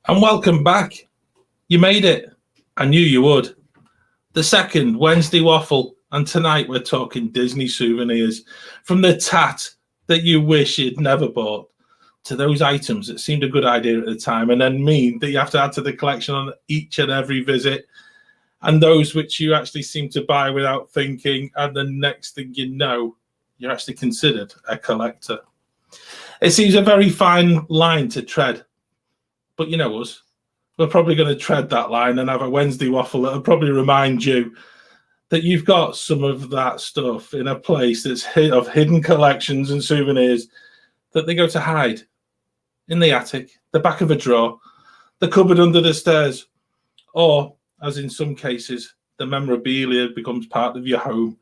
And welcome back. You made it. I knew you would. The second Wednesday Waffle, and tonight we're talking Disney souvenirs. From the tat that you wish you'd never bought, to those items that seemed a good idea at the time and then mean that you have to add to the collection on each and every visit, and those which you actually seem to buy without thinking, and the next thing you know, you're actually considered a collector. It seems a very fine line to tread. But you know us, we're probably going to tread that line and have a Wednesday waffle that'll probably remind you that you've got some of that stuff in a place that's of hidden collections and souvenirs that they go to hide in the attic, the back of a drawer, the cupboard under the stairs, or, as in some cases, the memorabilia becomes part of your home,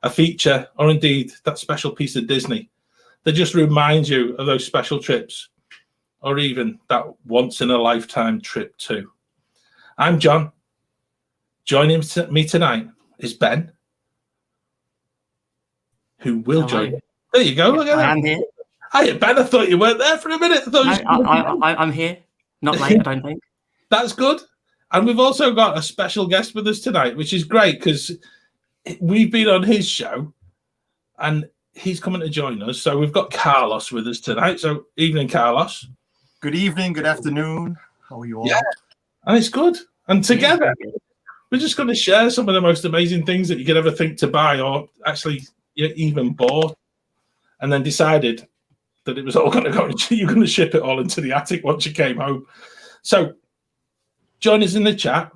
a feature, or indeed that special piece of Disney that just reminds you of those special trips, or even that once-in-a-lifetime trip too. I'm John. Joining me tonight is Ben, who will join me. There you go. Look at that. I am here. Hi, Ben. I thought you weren't there for a minute. I'm here. Not late, I don't think. That's good. And we've also got a special guest with us tonight, which is great because we've been on his show and he's coming to join us. So we've got Carlos with us tonight. So evening, Carlos. Good evening, good afternoon. How are you all? Yeah, and it's good. And together, we're just going to share some of the most amazing things that you could ever think to buy, or actually you even bought, and then decided that it was all going to go. You're going to ship it all into the attic once you came home. So join us in the chat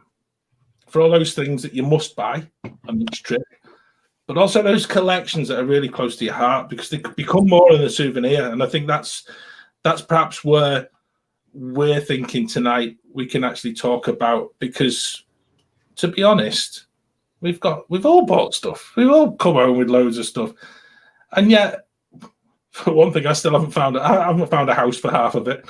for all those things that you must buy on each trip, but also those collections that are really close to your heart because they could become more than a souvenir. And I think that's perhaps where we're thinking tonight we can actually talk about, because to be honest, we've all bought stuff. We've all come home with loads of stuff. And yet, for one thing, I haven't found a house for half of it.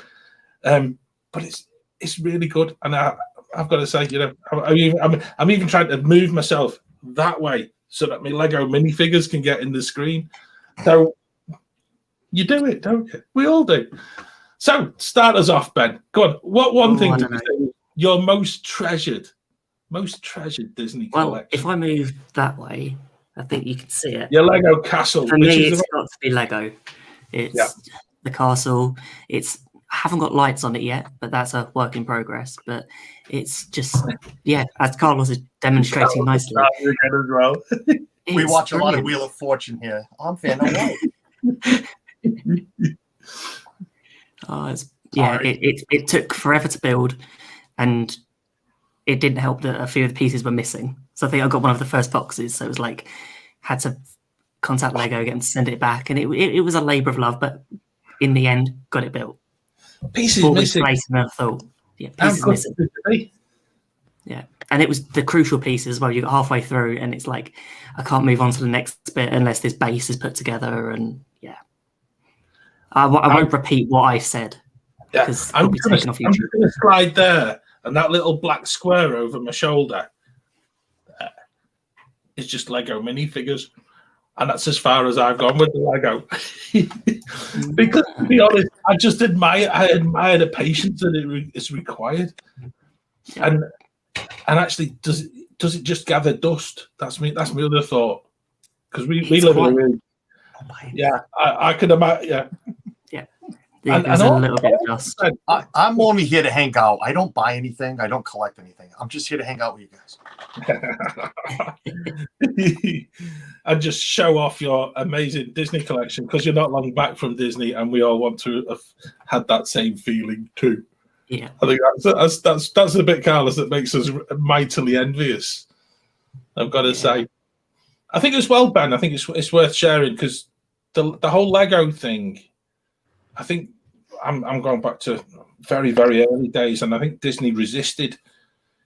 But it's really good. And I've got to say, you know, I'm even trying to move myself that way so that my Lego minifigures can get in the screen. So you do it, don't you? We all do. So start us off, Ben. Go on. What one thing would you say is your most treasured Disney collection? If I move that way, I think you can see it. Your Lego castle. For me, it's got to be Lego. It's the castle. I haven't got lights on it yet, but that's a work in progress. But it's just, as Carlos is demonstrating nicely. As well. We watch a lot of Wheel of Fortune here. I'm fan of white. It took forever to build, and it didn't help that a few of the pieces were missing. So I think I got one of the first boxes, so it was like had to contact Lego, get them to send it back, and it was a labour of love, but in the end, got it built. Pieces missing. And I thought, pieces missing. Yeah, and it was the crucial pieces as well. You got halfway through, and it's like I can't move on to the next bit unless this base is put together, and I won't repeat what I said. Yeah, I'm just going to slide there, and that little black square over my shoulder is just Lego minifigures, and that's as far as I've gone with the Lego. Because to be honest, I just admire the patience that is required, and actually, does it just gather dust? That's my other thought, because we live in a really. I could imagine. There's a little bit of dust. I'm only here to hang out. I don't buy anything. I don't collect anything. I'm just here to hang out with you guys. And just show off your amazing Disney collection, because you're not long back from Disney, and we all want to have had that same feeling too. Yeah, I think that's the bit, Carlos, that makes us mightily envious. I've got to say, I think as well, Ben. I think it's worth sharing, because the whole Lego thing. I think I'm going back to very, very early days, and I think Disney resisted,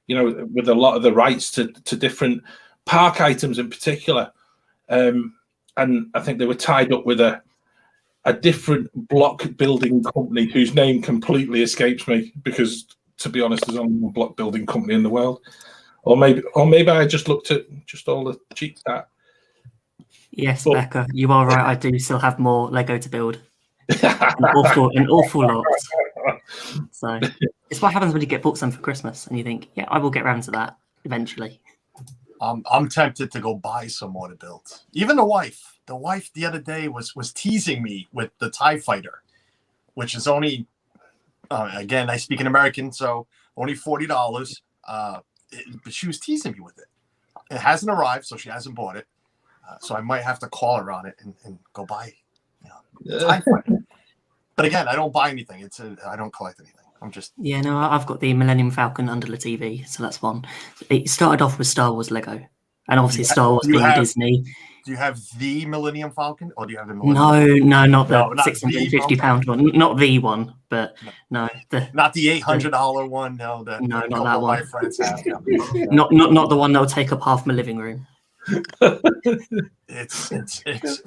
with a lot of the rights to different park items in particular, and I think they were tied up with a different block building company whose name completely escapes me, because, to be honest, there's only one block building company in the world, or maybe I just looked at just all the cheap that. Yes, Becca, you are right. I do still have more Lego to buid. An awful lot. So it's what happens when you get bought some for Christmas and you think, yeah, I will get around to that eventually. I'm tempted to go buy some more to build. Even the wife the other day was teasing me with the TIE Fighter, which is only, again, I speak in American, so only $40. But she was teasing me with it. It hasn't arrived, so she hasn't bought it. So I might have to call her on it and go buy, TIE Fighter. But again, I don't buy anything. I don't collect anything. I'm just... Yeah, no, I've got the Millennium Falcon under the TV, so that's one. It started off with Star Wars Lego, and obviously Star Wars being Disney. Do you have the Millennium Falcon, or do you have the Millennium No, not the £650 one. Not the one, but no. Not the $800 one, no. No, not that one. My friends have. Not the one that will take up half my living room. It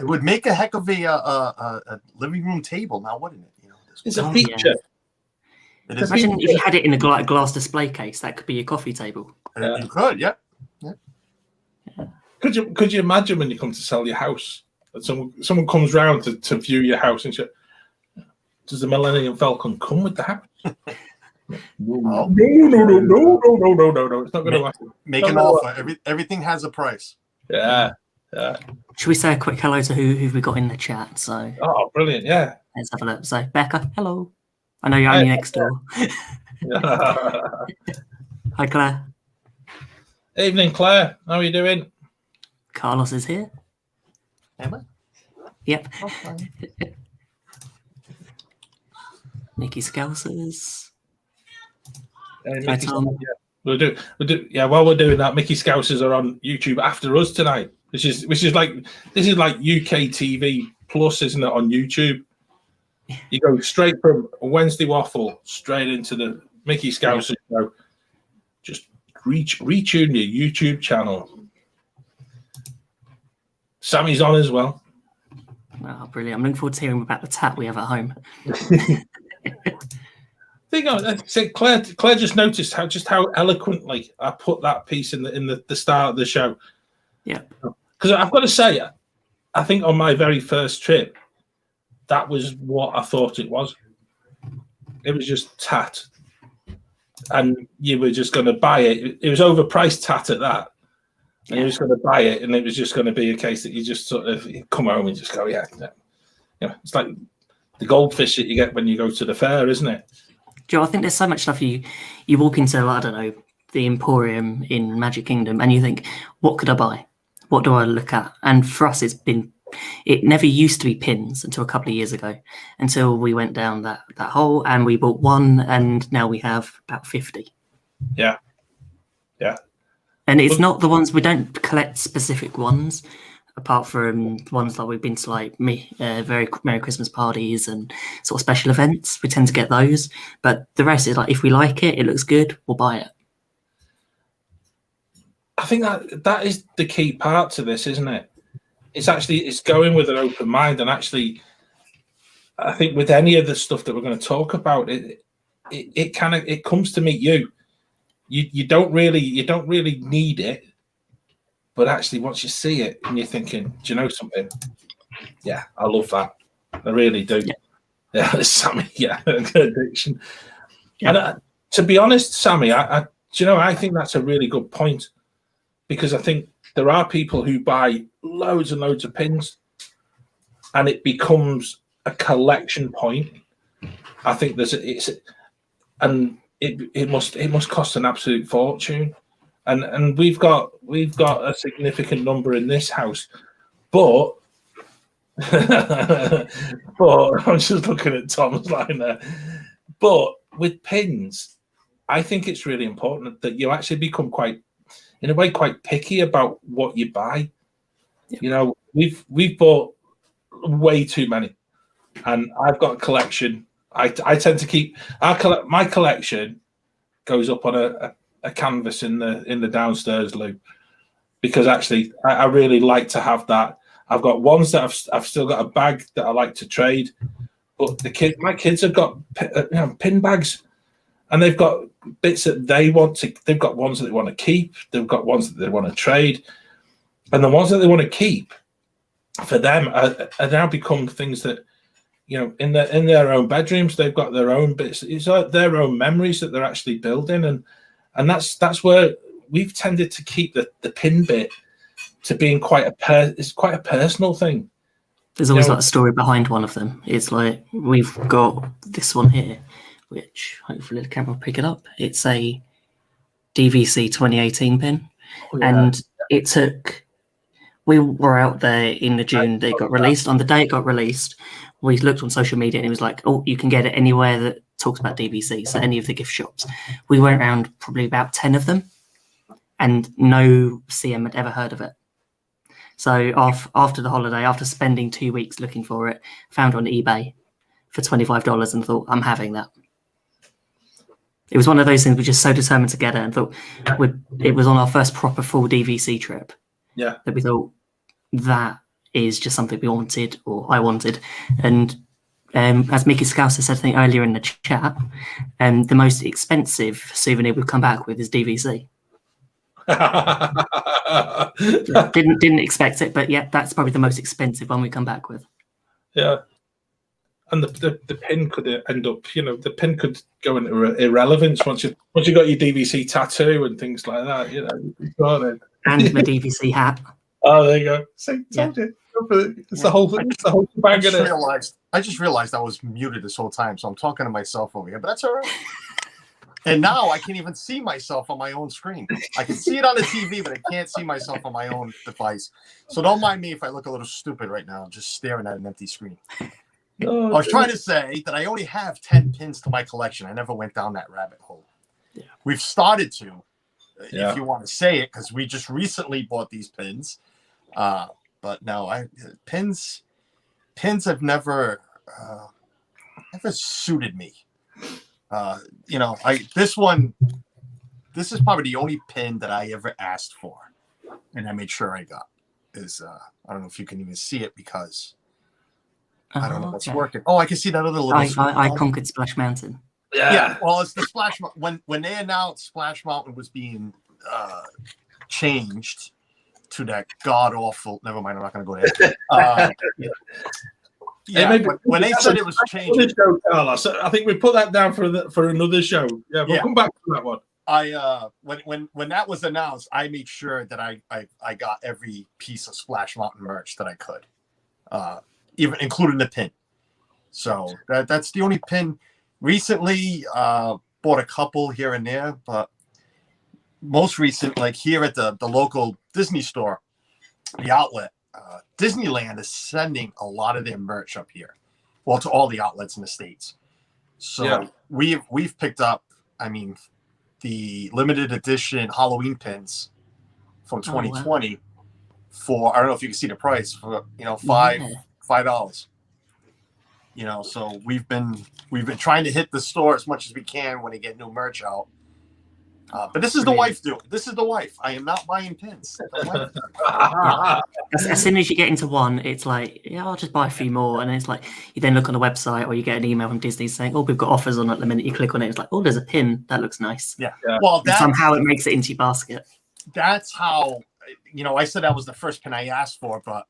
would make a heck of a living room table now, wouldn't it? It's a feature. Yeah. Imagine if you had it in a glass display case, that could be your coffee table. You could, yeah. Could you imagine when you come to sell your house, that someone comes round to view your house and say, does the Millennium Falcon come with the house? No. It's not going to happen. Make an offer. Everything has a price. Yeah. Should we say a quick hello to who've we got in the chat? So. Oh, brilliant! Yeah. Let's have a look. So, Becca, hello. I know you're only next door. Hi, Claire. Evening, Claire. How are you doing? Carlos is here. Am I? Yep. Okay. Nikki Scousers. Hi, Tom. We'll do. Yeah, while we're doing that, Mickey Scousers are on YouTube after us tonight. This is like UK TV Plus, isn't it? On YouTube, you go straight from Wednesday Waffle straight into the Mickey Scousers show. Just retune your YouTube channel. Sammy's on as well. Oh, brilliant! I'm looking forward to hearing about the tap we have at home. Claire just noticed how eloquently I put that piece in the start of the show. Yeah, because I've got to say, I think on my very first trip, that was what I thought it was. It was just tat, and you were just going to buy it. It was overpriced tat at that, and you were just going to buy it, and it was just going to be a case that you just sort of come home and just go, it's like the goldfish that you get when you go to the fair, isn't it? Joe, I think there's so much stuff you walk into, I don't know, the Emporium in Magic Kingdom, and you think, what could I buy? What do I look at? And for us, it never used to be pins until a couple of years ago, until we went down that hole and we bought one, and now we have about 50. Yeah. And it's not the ones, we don't collect specific ones, apart from ones like we've been to, like very Merry Christmas parties and sort of special events. We tend to get those, but the rest is like, if we like it, it looks good, we'll buy it. I think that is the key part to this, isn't it? It's going with an open mind, and actually, I think with any of the stuff that we're going to talk about, it comes to meet you. You don't really need it. But actually, once you see it and you're thinking, do you know something? Yeah, I love that. I really do. Yeah, Sammy. Yeah, addiction. Yeah. And to be honest, Sammy, I think that's a really good point, because I think there are people who buy loads and loads of pins, and it becomes a collection point. I think it must cost an absolute fortune. And we've got a significant number in this house, but I'm just looking at Tom's line there. But with pins, I think it's really important that you actually become quite picky about what you buy. Yeah. We've bought way too many, and I've got a collection. I tend to keep my collection goes up on a canvas in the downstairs loop, because actually I really like to have that. I've got ones that I've still got a bag that I like to trade, but my kids have got pin bags, and they've got bits that they want to. They've got ones that they want to keep. They've got ones that they want to trade, and the ones that they want to keep, for them, are now become things that in their own bedrooms, they've got their own bits. It's like their own memories that they're actually building, and that's where we've tended to keep the pin bit to being it's quite a personal thing. There's always like a story behind one of them. It's like we've got this one here, which hopefully the camera will pick it up. It's a DVC 2018 pin, and it took. We were out there in the June that it got released. On the day it got released, we looked on social media and it was like, oh, you can get it anywhere that talks about DVC, so any of the gift shops. We went around probably about 10 of them, and no CM had ever heard of it. So after the holiday, after spending 2 weeks looking for it, found it on eBay for $25 and thought, I'm having that. It was one of those things we were just so determined to get it, and thought it was on our first proper full DVC trip. Yeah. That we thought that is just something we wanted, or I wanted. And as Mickey Scouser said, I think earlier in the chat, the most expensive souvenir we've come back with is DVC. Didn't expect it, but yeah, that's probably the most expensive one we come back with. Yeah, and the pin could end up, the pin could go into irrelevance once you got your DVC tattoo and things like that. And my DVC hat. Oh, there you go. See, told you. It's the whole thing. It's the whole bag. I just realized I was muted this whole time, so I'm talking to myself over here, but that's all right. And now I can't even see myself on my own screen. I can see it on the TV, but I can't see myself on my own device. So don't mind me if I look a little stupid right now, just staring at an empty screen. I was trying to say that I only have 10 pins to my collection. I never went down that rabbit hole. Yeah. We've started to, if you want to say it, because we just recently bought these pins. But no, pins have never suited me. This is probably the only pin that I ever asked for, and I made sure I got. I don't know if you can even see it because I don't know if it's working. Oh, I can see that other little. I conquered Splash Mountain. Yeah. Well, it's the Splash when they announced Splash Mountain was being changed to that god awful. Never mind, I'm not going to go there. When they said it was changed, Carlos, I think we put that down for another show. Yeah, we'll come back to that one. When that was announced, I made sure that I got every piece of Splash Mountain merch that I could, even including the pin. So that's the only pin. Recently, bought a couple here and there, but most recent, like here at the local Disney store, the outlet. Disneyland is sending a lot of their merch up here, well, to all the outlets in the States. So we've picked up, the limited edition Halloween pins from 2020 for, I don't know if you can see the price, for $5. So we've been trying to hit the store as much as we can when they get new merch out. But this is the wife doing. This is the wife. I am not buying pins. As soon as you get into one, it's like, I'll just buy a few more. And then it's like, you then look on the website or you get an email from Disney saying, we've got offers on it. The minute you click on it, it's like, there's a pin. That looks nice. Yeah. Well, somehow it makes it into your basket. That's how, I said that was the first pin I asked for. But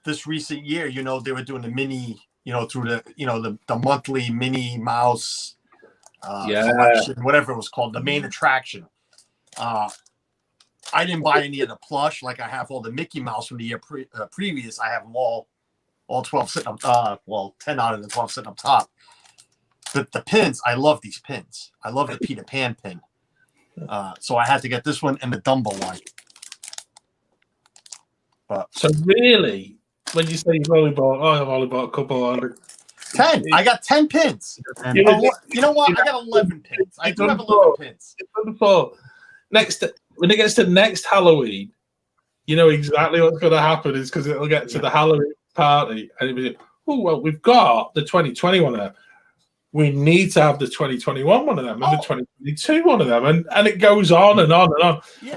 this recent year, they were doing the mini, through the monthly Minnie Mouse collection, whatever it was called, the main attraction. I didn't buy any of the plush like I have all the Mickey Mouse from the year previous. I have them all 12 sitting up, 10 out of the 12 sitting up top. But the pins, I love these pins. I love the Peter Pan pin. So I had to get this one and the Dumbo one. But so really, when you say you've only bought, I've only bought a couple hundred. 10. I got 10 pins. You know what? I got 11 pins. I do have 11 pins. When it gets to next Halloween, you know exactly what's going to happen is because it'll get to the Halloween party and it'll be, we've got the 2020 one of them. We need to have the 2021 one of them and the 2022 one of them. And it goes on and on and on. Yeah.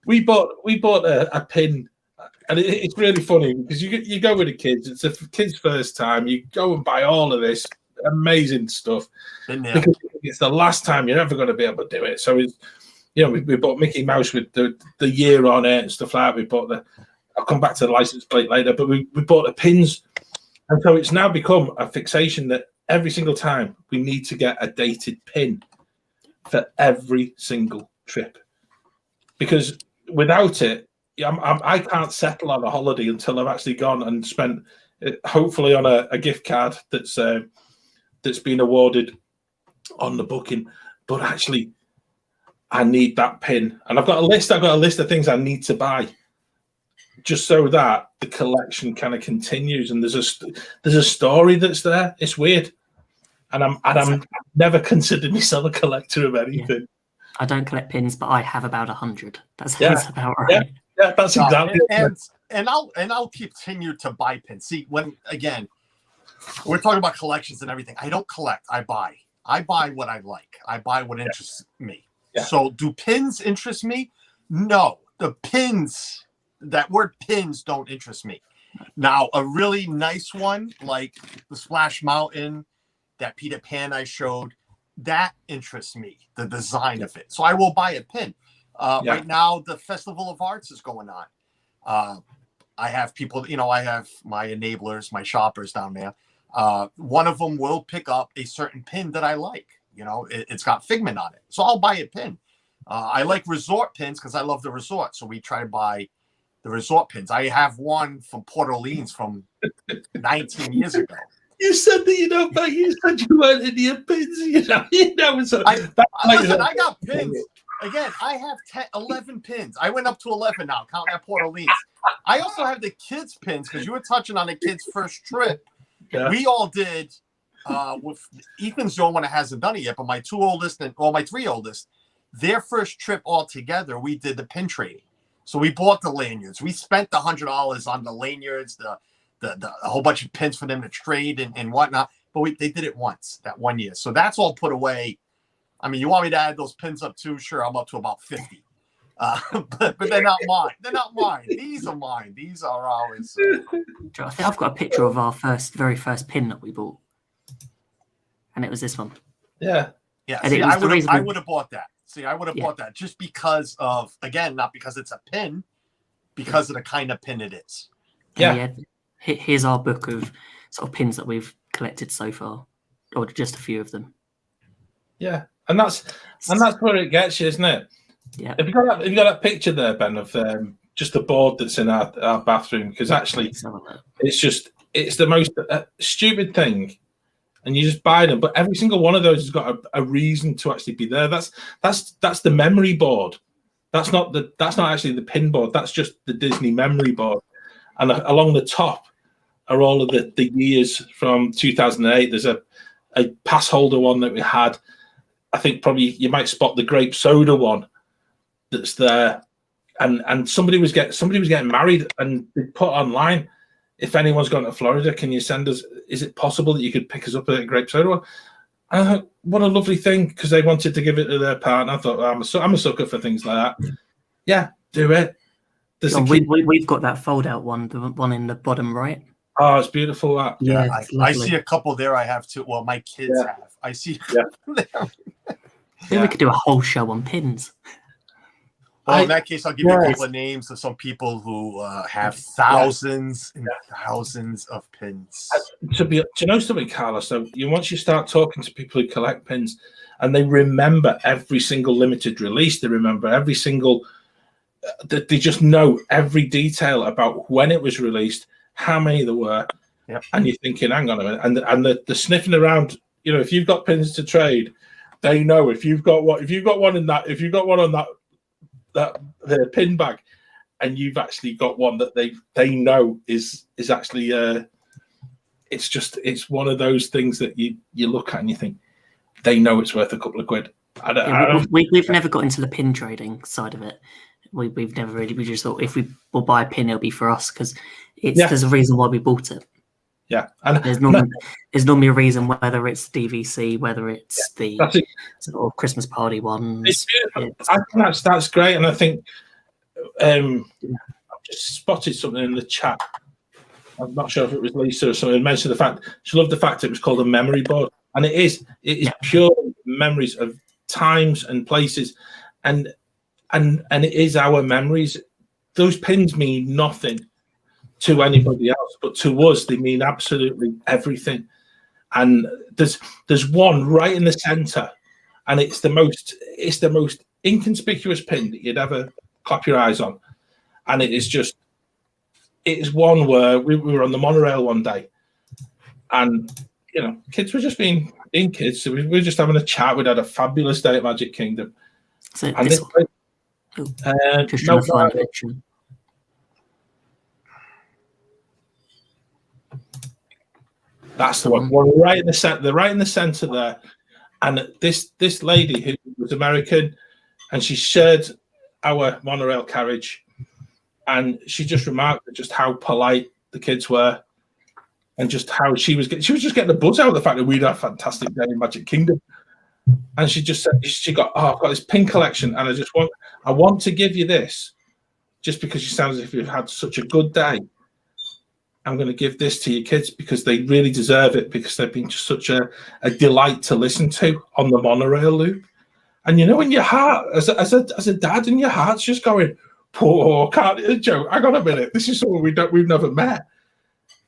We bought a pin. And it's really funny because you go with the kids. It's a kid's first time. You go and buy all of this amazing stuff because it's the last time you're ever going to be able to do it. So we bought Mickey Mouse with the year on it and stuff like that. We bought I'll come back to the license plate later, but we bought the pins, And so it's now become a fixation that every single time we need to get a dated pin for every single trip, because without it, I can't settle on a holiday until I've actually gone and spent, hopefully on a gift card that's been awarded on the booking. But actually, I need that pin, and I've got a list of things I need to buy, just so that the collection kind of continues. And there's a story that's there. It's weird, and I'm never considered myself a collector of anything. Yeah. I don't collect pins, but I have about 100. That sounds about right. Yeah, that's exactly. And I'll continue to buy pins. See, when again, we're talking about collections and everything. I don't collect. I buy. I buy what I like. I buy what interests me. Yeah. So, do pins interest me? No, the pins. That word pins don't interest me. Now, a really nice one like the Splash Mountain, that Peter Pan I showed, that interests me, the design of it. So I will buy a pin. Right now, the Festival of Arts is going on. I have people, I have my enablers, my shoppers down there. One of them will pick up a certain pin that I like. It's got Figment on it. So I'll buy a pin. I like resort pins because I love the resort. So we try to buy the resort pins. I have one from Port Orleans from 19 years ago. You said that but you said you weren't into your pins. So I got pins. Again, I have 11 pins. I went up to 11 now, counting at Port Orleans. I also have the kids' pins because you were touching on the kids' first trip. Yeah. We all did. With Ethan's the only one that hasn't done it yet, but my two oldest my three oldest, their first trip all together, we did the pin trading. So we bought the lanyards. We spent the $100 on the lanyards, the a whole bunch of pins for them to trade and whatnot. But they did it once that 1 year. So that's all put away. I mean, you want me to add those pins up too? Sure, I'm up to about 50. But they're not mine. They're not mine. These are mine. These are ours. I think I've got a picture of our very first pin that we bought, and it was this one. Yeah. And see, I would have bought that. See, I would have bought that just because of, again, not because it's a pin, because of the kind of pin it is. Yeah. Here's our book of sort of pins that we've collected so far, or just a few of them. Yeah, and that's where it gets you, isn't it? Yeah. Have you got that picture there, Ben, of just the board that's in our bathroom? Because actually, it's the most stupid thing, and you just buy them. But every single one of those has got a reason to actually be there. That's the memory board. That's not actually the pin board. That's just the Disney memory board. And along the top are all of the years from 2008. There's a pass holder one that we had. I think probably you might spot the grape soda one that's there, and somebody was getting married, and they put online, if anyone's gone to Florida, can you send us? Is it possible that you could pick us up a grape soda one? And I thought, what a lovely thing, because they wanted to give it to their partner. I thought, I'm a sucker for things like that. Yeah, do it. We've got that fold-out one, the one in the bottom right. Oh, it's beautiful. That. Yeah, I see a couple there. I have too. Well, my kids have. I see. Yeah. Maybe we could do a whole show on pins. Well, in that case, I'll give you a couple of names of some people who have thousands and thousands of pins. Do you know something, Carlos? So once you start talking to people who collect pins, and they remember every single limited release, they remember every single. They just know every detail about when it was released, how many there were, and you're thinking, hang on a minute, and the sniffing around. If you've got pins to trade, they know if you've got one on that pin bag, and you've actually got one that they know is actually it's one of those things that you look at and you think they know it's worth a couple of quid. We've never got into the pin trading side of it. We've never really. We just thought if we will buy a pin, it'll be for us because there's a reason why we bought it. Yeah, and there's normally a reason, whether it's DVC, whether it's the sort of Christmas party ones. It's beautiful. I think that's great, and I think I've just spotted something in the chat. I'm not sure if it was Lisa or someone mentioned the fact she loved the fact it was called a memory board, and it is pure memories of times and places, and it is our memories. Those pins mean nothing to anybody else, but to us, they mean absolutely everything. And there's one right in the center, and it's the most inconspicuous pin that you'd ever clap your eyes on. And it is one where we were on the monorail one day, and kids were just being kids. So we were just having a chat. We'd had a fabulous day at Magic Kingdom. So and this one. Just trying to find a picture. That's the one. One right in the center. They're right in the center there. And this lady who was American, and she shared our monorail carriage, and she just remarked at just how polite the kids were, and just how she was just getting the buzz out of the fact that we'd had a fantastic day in Magic Kingdom. And she just said, I've got this pin collection, and I want to give you this, just because you sound as if you've had such a good day. I'm going to give this to your kids because they really deserve it, because they've been just such a delight to listen to on the monorail loop. And in your heart, as a dad, and your heart's just going, poor Joe, hang on a minute, this is someone we've never met.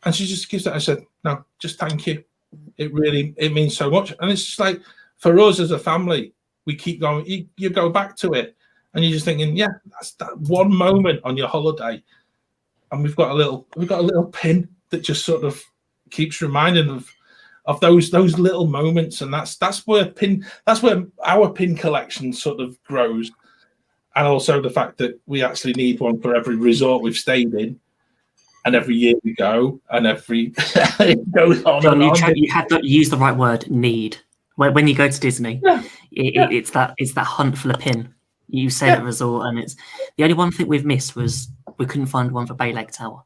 And she just gives that. I said, no, just thank you. It means so much. And it's just like, for us as a family, we keep going. You go back to it, and you're just thinking, yeah, that's that one moment on your holiday. And we've got a little pin that just sort of keeps reminding of those little moments, and that's where our pin collection sort of grows, and also the fact that we actually need one for every resort we've stayed in, and every year we go, and every it goes on. John, and on. You have to use the right word, need. When you go to Disney, it's that hunt for the pin. You say at a resort, and it's the only one thing we've missed was we couldn't find one for Bay Lake Tower.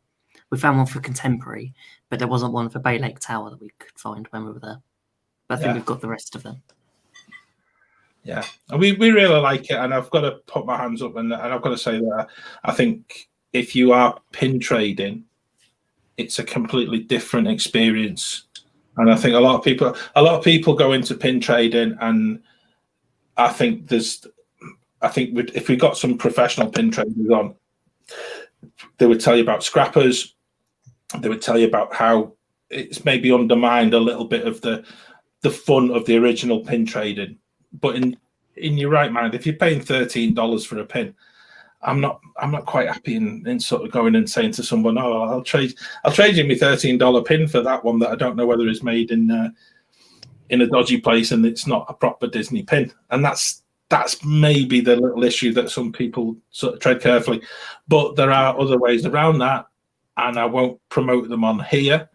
We found one for Contemporary, but there wasn't one for Bay Lake Tower that we could find when we were there. But I think we've got the rest of them. Yeah, and we really like it, and I've got to put my hands up, and I've got to say that I think if you are pin trading, it's a completely different experience. And I think a lot of people go into pin trading, and I think if we got some professional pin traders on, they would tell you about scrappers. They would tell you about how it's maybe undermined a little bit of the fun of the original pin trading. But in your right mind, if you're paying $13 for a pin, I'm not quite happy in sort of going and saying to someone, "Oh, I'll trade you my $13 pin for that one that I don't know whether it's made in a dodgy place and it's not a proper Disney pin." And that's maybe the little issue that some people sort of tread carefully. But there are other ways around that, and I won't promote them on here,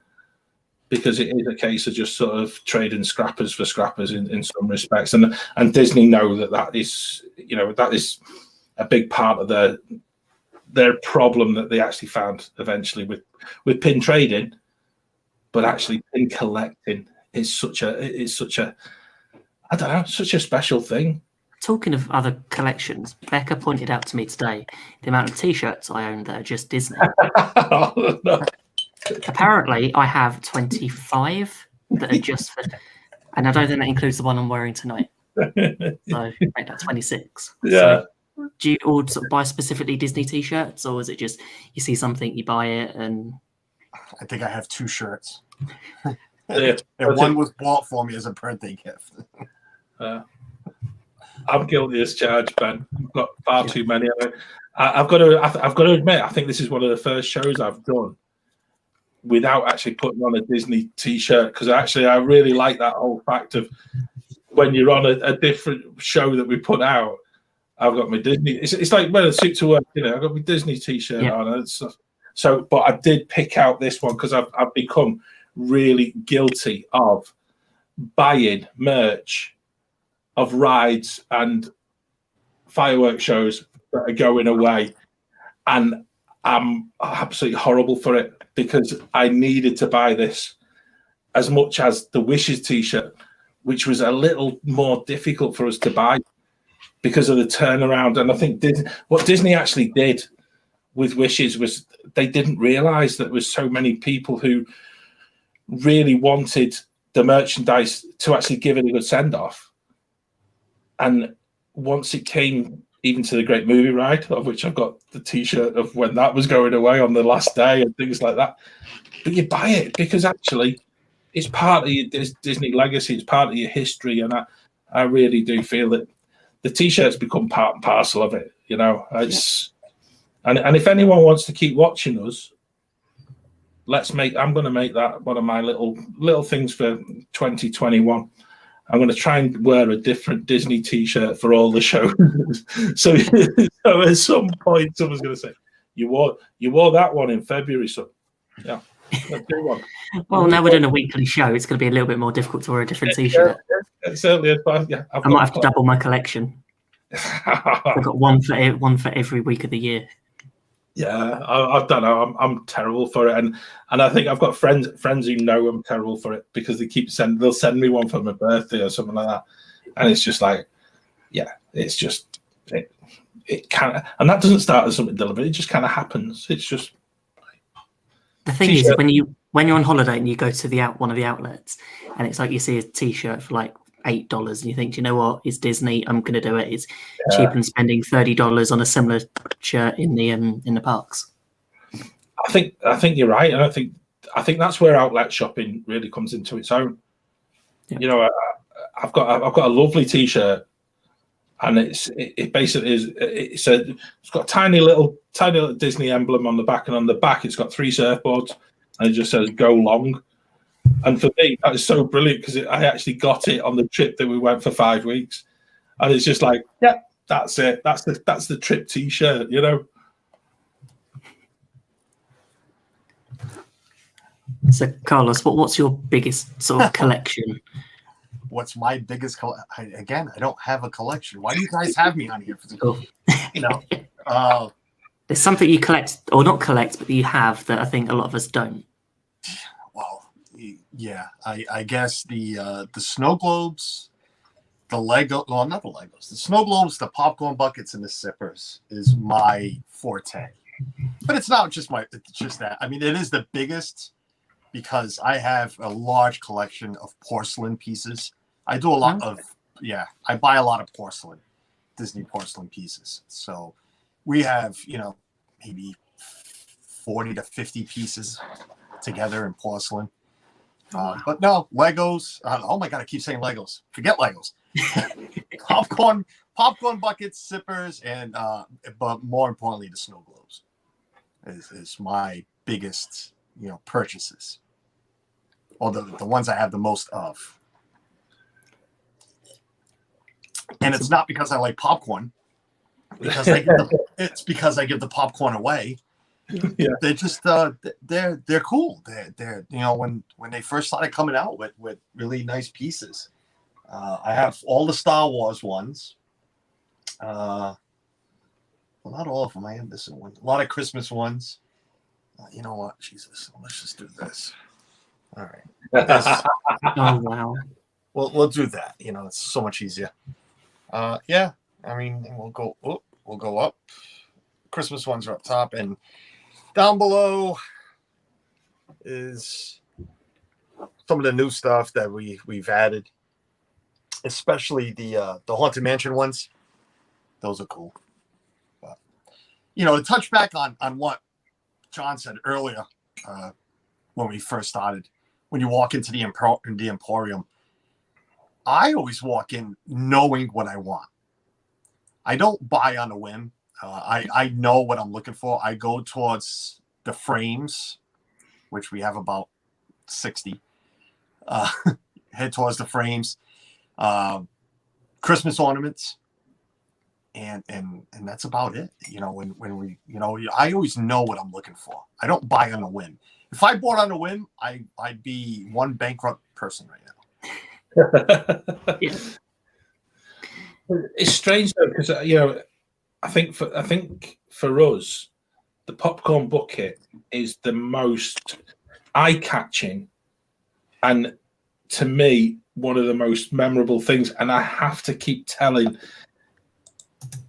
because it is a case of just sort of trading scrappers for scrappers in some respects. And Disney know that is a big part of their problem that they actually found eventually with pin trading. But actually pin collecting is such a such a special thing. Talking of other collections, Becca pointed out to me today the amount of T-shirts I own that are just Disney. Oh, no. Apparently, I have 25 that are just for, and I don't think that includes the one I'm wearing tonight. So make that 26. Yeah. So, do you all sort of buy specifically Disney T-shirts, or is it just you see something, you buy it? And I think I have 2 shirts. Yeah. And one was bought for me as a birthday gift. I'm guilty as charged, Ben. I've got far too many of it. I've got to admit, I think this is one of the first shows I've done without actually putting on a Disney T-shirt, because actually I really like that whole fact of when you're on a different show that we put out. I've got my Disney. It's like wearing a suit to work, I've got my Disney T-shirt on, and so. But I did pick out this one because I've become really guilty of buying merch of rides and fireworks shows that are going away, and I'm absolutely horrible for it, because I needed to buy this as much as the Wishes T-shirt, which was a little more difficult for us to buy because of the turnaround. And I think what Disney actually did with Wishes was they didn't realize that there was so many people who really wanted the merchandise to actually give it a good send-off. And once it came even to the Great Movie Ride, of which I've got the T-shirt of when that was going away on the last day and things like that. But you buy it because actually it's part of your Disney legacy, it's part of your history, and I really do feel that the T-shirts become part and parcel of it. You know, it's and if anyone wants to keep watching us, I'm going to make that one of my little things for 2021. I'm going to try and wear a different Disney T-shirt for all the shows. so at some point, someone's going to say, "You wore that one in February, son." Yeah, let's do one. Well, now we're doing a weekly show. It's going to be a little bit more difficult to wear a different T-shirt. Yeah, certainly is. Yeah, I might have to double my collection. I've got one for every week of the year. Yeah, I don't know. I'm terrible for it, and I think I've got friends who know I'm terrible for it because they'll send me one for my birthday or something like that, and it's just like, yeah, it's just it kind and that doesn't start as something deliberate. It just kind of happens. It's just the thing is when you're on holiday and you go to one of the outlets, and it's like you see a T-shirt for like $8, and you think, you know what, it's Disney, I'm going to do it. It's cheaper than spending $30 on a similar shirt in the parks. I think you're right, and I think that's where outlet shopping really comes into its own. Yeah. You know, I've got a lovely T-shirt, and it basically is it's got a tiny little Disney emblem on the back, and on the back it's got 3 surfboards, and it just says "Go Long." And for me, that is so brilliant because I actually got it on the trip that we went for 5 weeks, and it's just like, yeah, that's it. That's the trip T-shirt, you know. So, Carlos, what's your biggest sort of collection? What's my biggest collection? Again, I don't have a collection. Why do you guys have me on here? You know, there's something you collect, or not collect, but you have that I think a lot of us don't. Well, yeah, I guess the snow globes, the Lego, well, not the Legos, the snow globes, the popcorn buckets, and the sippers is my forte. But it's not just that. I mean, it is the biggest because I have a large collection of porcelain pieces. I do a lot of, I buy a lot of porcelain, Disney porcelain pieces. So we have, maybe 40 to 50 pieces together in porcelain. But no, Legos. Oh my God, I keep saying Legos. Forget Legos. popcorn buckets, sippers, and but more importantly, the snow globes is my biggest, purchases. Or the ones I have the most of. And it's not because I like popcorn, because it's because I give the popcorn away. Yeah. They're just they're cool. They're when they first started coming out with really nice pieces. I have all the Star Wars ones. Well, not all of them. I am missing one. A lot of Christmas ones. You know what? Jesus, let's just do this. All right. Oh wow. We'll do that. It's so much easier. Yeah. I mean, we'll go up. Christmas ones are up top, and down below is some of the new stuff that we've added, especially the Haunted Mansion ones. Those are cool. But, to touch back on what John said earlier, when we first started, when you walk into the Emporium, I always walk in knowing what I want. I don't buy on a whim. I know what I'm looking for. I go towards the frames, which we have about 60. Head towards the frames, Christmas ornaments, and that's about it. When we, I always know what I'm looking for. I don't buy on a whim. If I bought on a whim, I'd be one bankrupt person right now. Yeah. It's strange though, because I think for us, the popcorn bucket is the most eye-catching, and to me, one of the most memorable things. And I have to keep telling.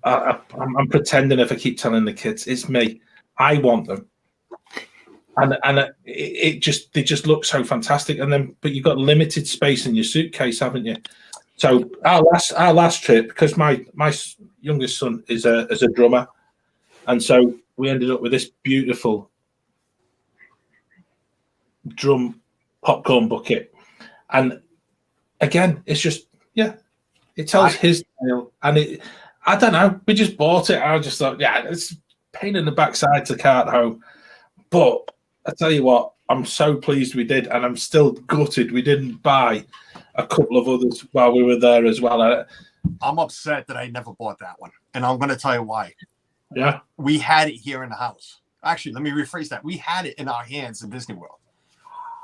I'm pretending if I keep telling the kids, it's me. I want them, and they just look so fantastic. And then, but you've got limited space in your suitcase, haven't you? So our last trip, because my youngest son is a drummer, and so we ended up with this beautiful drum popcorn bucket, and again, it's just it tells his tale, and I don't know, we just bought it. I just thought, it's a pain in the backside to cart home, but I tell you what, I'm so pleased we did, and I'm still gutted we didn't buy a couple of others while we were there as well. I'm upset that I never bought that one, and I'm going to tell you why. Yeah, we had it here in the house. Actually, let me rephrase that. We had it in our hands in Disney World.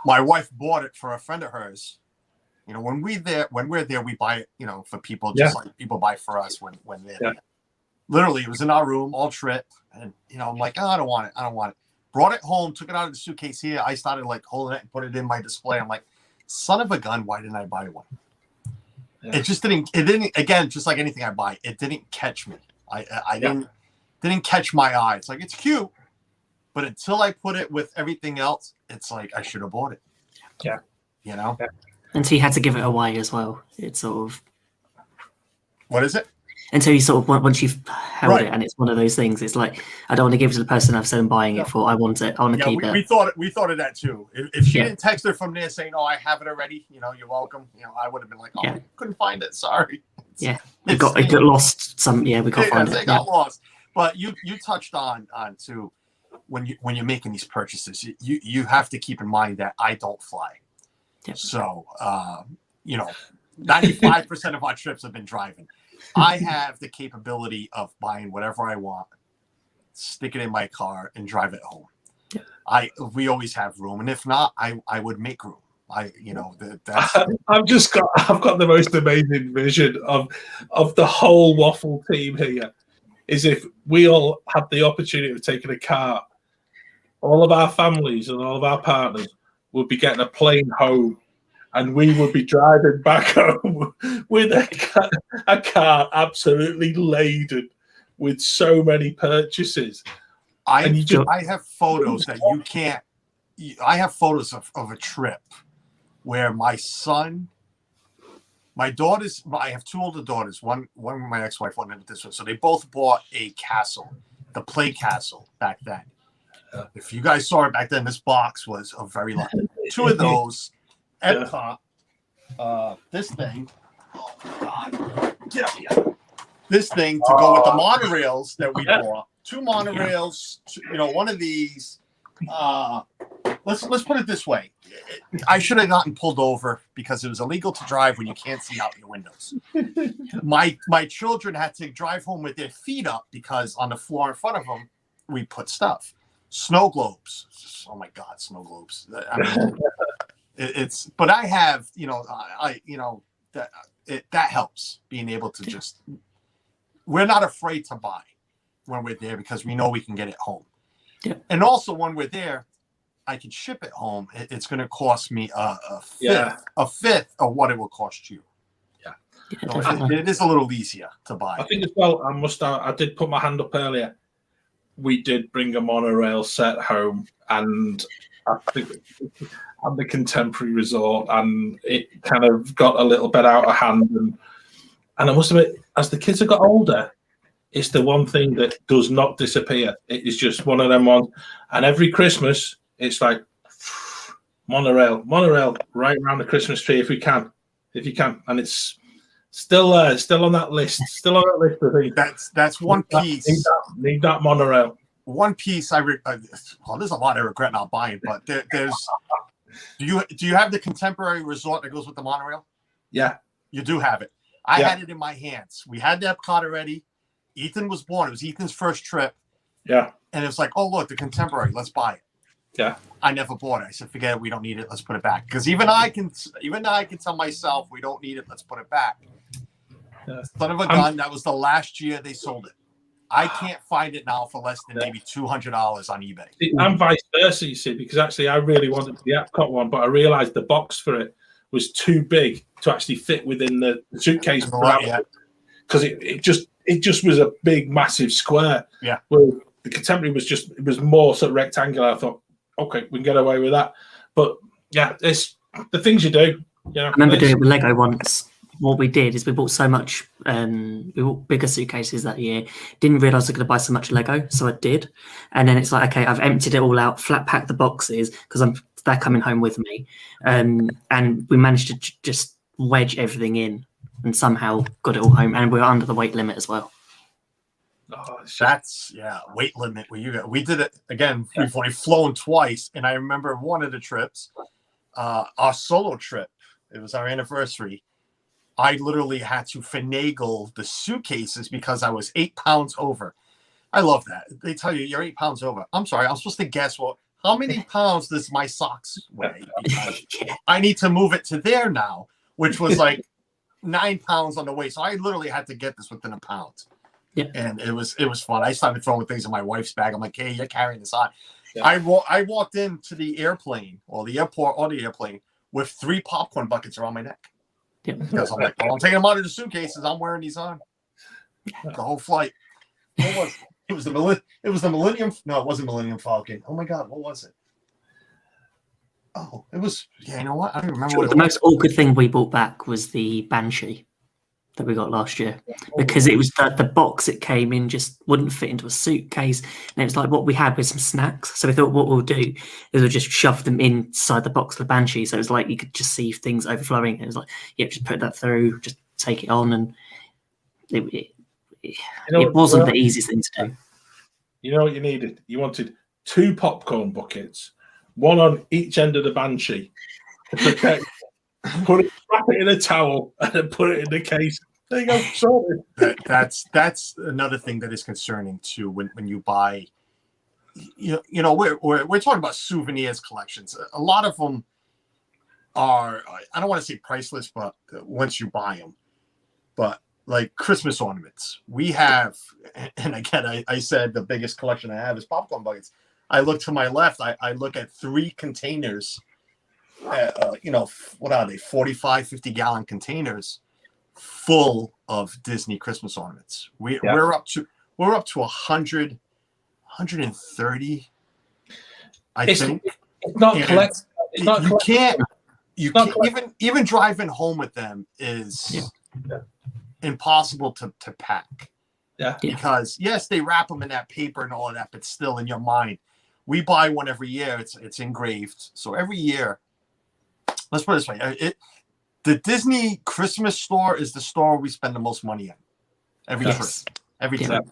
My wife bought it for a friend of hers. You know, when we're there, we buy it, you know, for people, just like people buy for us when they're there. Literally, it was in our room, all tripped. And, you know, I'm like, oh, I don't want it. Brought it home, took it out of the suitcase here. I started like holding it and put it in my display. I'm like, son of a gun, why didn't I buy one? Yeah. It didn't, again, just like anything I buy, it didn't catch me. I didn't catch my eye. It's like, it's cute. But until I put it with everything else, it's like, I should have bought it. Yeah. You know? Yeah. Until you had to give it away as well. It's sort of... What is it? Until you sort of, once you've held it, and it's one of those things, it's like, I don't want to give it to the person I've been buying it for. I want it. I want to keep it. We thought of that too. If she didn't text her from there saying, oh, I have it already, you know, you're welcome. You know, I would have been like, oh, I couldn't find it. Sorry. It got lost. We can't find it. It got lost. But you touched on too, when you're making these purchases, you have to keep in mind that I don't fly. Yep. So, you know, 95% of our trips have been driving. I have the capability of buying whatever I want, stick it in my car, and drive it home. Yeah. We always have room, and if not, I would make room. I've got the most amazing vision of the whole Waffle team here. Is if we all had the opportunity of taking a car, all of our families and all of our partners would be getting a plane home, and we would be driving back home with a car absolutely laden with so many purchases. I have photos that you can't. I have photos of a trip where my daughters. I have two older daughters. One with my ex-wife, one with this one. So they both bought a castle, the play castle back then. If you guys saw it back then, this box was a very large. Two of those. Epcot, this thing, oh God, get up here. This thing to go with the monorails that we bought. Two monorails, one of these. Let's put it this way. I should have gotten pulled over because it was illegal to drive when you can't see out your windows. My children had to drive home with their feet up because on the floor in front of them, we put stuff. Snow globes. Oh my God, snow globes. I mean, but I have, that helps being able to just, we're not afraid to buy when we're there because we know we can get it home. Yeah. And also when we're there, I can ship it home. It's going to cost me a fifth of what it will cost you. Yeah. So it is a little easier to buy. I think as well, I did put my hand up earlier. We did bring a monorail set home, and I think at the Contemporary Resort, and it kind of got a little bit out of hand. And I must admit, as the kids have got older, it's the one thing that does not disappear. It is just one of them ones. And every Christmas, it's like monorail right around the Christmas tree if you can. And it's still there, still on that list. I think that's one piece. Need that monorail. One piece there's a lot I regret not buying, but there's. Do you have the Contemporary Resort that goes with the monorail? Yeah, you do have it. I had it in my hands. We had the Epcot already. Ethan was born. It was Ethan's first trip. Yeah, and it was like, oh look, the Contemporary. Let's buy it. Yeah, I never bought it. I said, forget it. We don't need it. Let's put it back. Because even I can tell myself we don't need it. Let's put it back. Yeah. Son of a gun. That was the last year they sold it. I can't find it now for less than maybe $200 on eBay. And vice versa, you see, because actually I really wanted the Epcot one, but I realized the box for it was too big to actually fit within the suitcase. Because it just was a big, massive square. Yeah. Well, the Contemporary was more sort of rectangular. I thought, okay, we can get away with that. But yeah, it's the things you do. I remember doing it with Lego once. what we did is we bought so much. We bought bigger suitcases that year. Didn't realize I was going to buy so much Lego, so I did. And then it's like, okay, I've emptied it all out, flat packed the boxes because they're coming home with me, and we managed to just wedge everything in and somehow got it all home. And we were under the weight limit as well. Oh, that's weight limit. We did it again. We've only flown twice, and I remember one of the trips, our solo trip. It was our anniversary. I literally had to finagle the suitcases because I was 8 pounds over. I love that. They tell you you're 8 pounds over. I'm sorry, I'm supposed to guess how many pounds does my socks weigh? Because I need to move it to there now, which was like 9 pounds on the way. So I literally had to get this within a pound. Yeah. And it was fun. I started throwing things in my wife's bag. I'm like, hey, you're carrying this on. Yeah. I walked into the airplane or the airport or the airplane with 3 popcorn buckets around my neck. Yeah. Because I'm like, well, I'm taking them out of the suitcases. I'm wearing these on. The whole flight. What was it? It was the Millennium. No, it wasn't Millennium Falcon. Oh my God, what was it? Oh, it was. Yeah, you know what? I don't remember what it was. The most awkward thing we bought back was the Banshee that we got last year, because it was the box it came in just wouldn't fit into a suitcase, and it was like what we had with some snacks. So we thought what we'll do is we'll just shove them inside the box of the Banshee. So it was like you could just see things overflowing. It was like, yeah, just put that through, just take it on, and it wasn't the easiest thing to do. You know what you needed? You wanted 2 popcorn buckets, one on each end of the Banshee, to protect. Wrap it in a towel and then put it in the case. There you go. Sorted. That's another thing that is concerning too. When you buy, you know, we're talking about souvenirs collections. A lot of them are, I don't want to say priceless, but once you buy them, but like Christmas ornaments, we have, and again, I said the biggest collection I have is popcorn buckets. I look to my left, I look at 3 containers, you know, what are they, 45, 50-gallon containers full of Disney Christmas ornaments. We're up to 100, 130, I think. It's not collect. It's not you can't. You can't even driving home with them is impossible to pack. Yeah. Because yes, they wrap them in that paper and all of that, but still in your mind. We buy one every year. It's engraved. So every year, let's put it this way: the Disney Christmas store is the store we spend the most money on every trip. Every trip.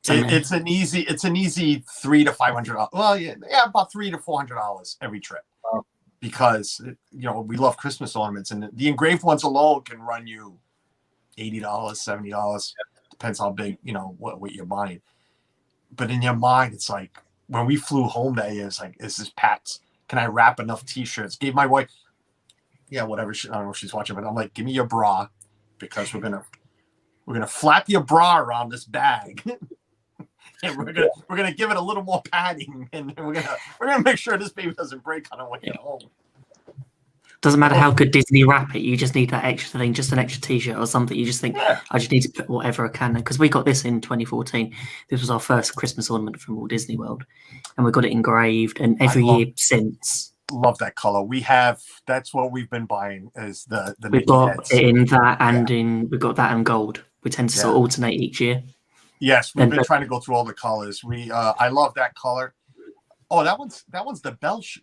It's an easy $300 to $500. Well, about $300 to $400 every trip. Wow. Because we love Christmas ornaments, and the engraved ones alone can run you $80, $70. Depends how big, what you're buying. But in your mind, it's like when we flew home that year, it's like, is this packed? Can I wrap enough T-shirts? Gave my wife, whatever. I don't know if she's watching, but I'm like, give me your bra, because we're gonna flap your bra around this bag, and we're gonna give it a little more padding, and we're gonna make sure this baby doesn't break on our way home. Doesn't matter how good Disney wrap it, you just need that extra thing, just an extra T-shirt or something. You just think, I just need to put whatever I can. Because we got this in 2014. This was our first Christmas ornament from Walt Disney World. And we got it engraved, and every year since. Love that color. That's what we've been buying, is the we've got it in that and we've got that and gold. We tend to sort of alternate each year. Yes, we've been trying to go through all the colors. I love that color. Oh, that one's the bell. Is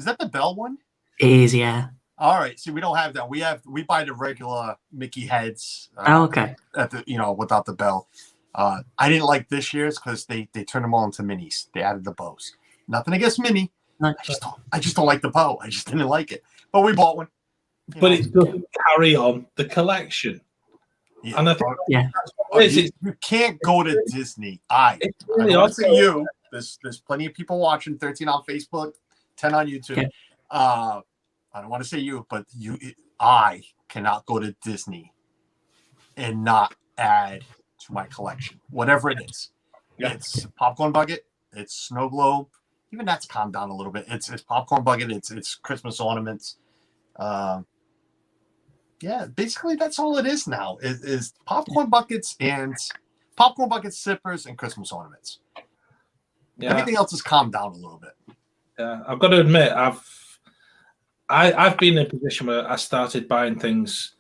that the bell one? It is, yeah. All right. See, we don't have that. We buy the regular Mickey heads. Okay. At the without the bell. I didn't like this year's because they turned them all into minis. They added the bows. Nothing against Minnie. No. I just don't like the bow. I just didn't like it. But we bought one. But it doesn't carry on the collection. Yeah. And I think you can't go to Disney. I want to say you. There's plenty of people watching. 13 on Facebook, 10 on YouTube. Yeah. I don't want to say you, but I cannot go to Disney and not add to my collection, whatever it is. Yeah. It's popcorn bucket. It's snow globe. Even that's calmed down a little bit. It's popcorn bucket. It's Christmas ornaments. Basically that's all it is now. Is popcorn buckets, sippers, and Christmas ornaments. Yeah. Everything else has calmed down a little bit. Yeah, I've got to admit, I've been in a position where I started buying things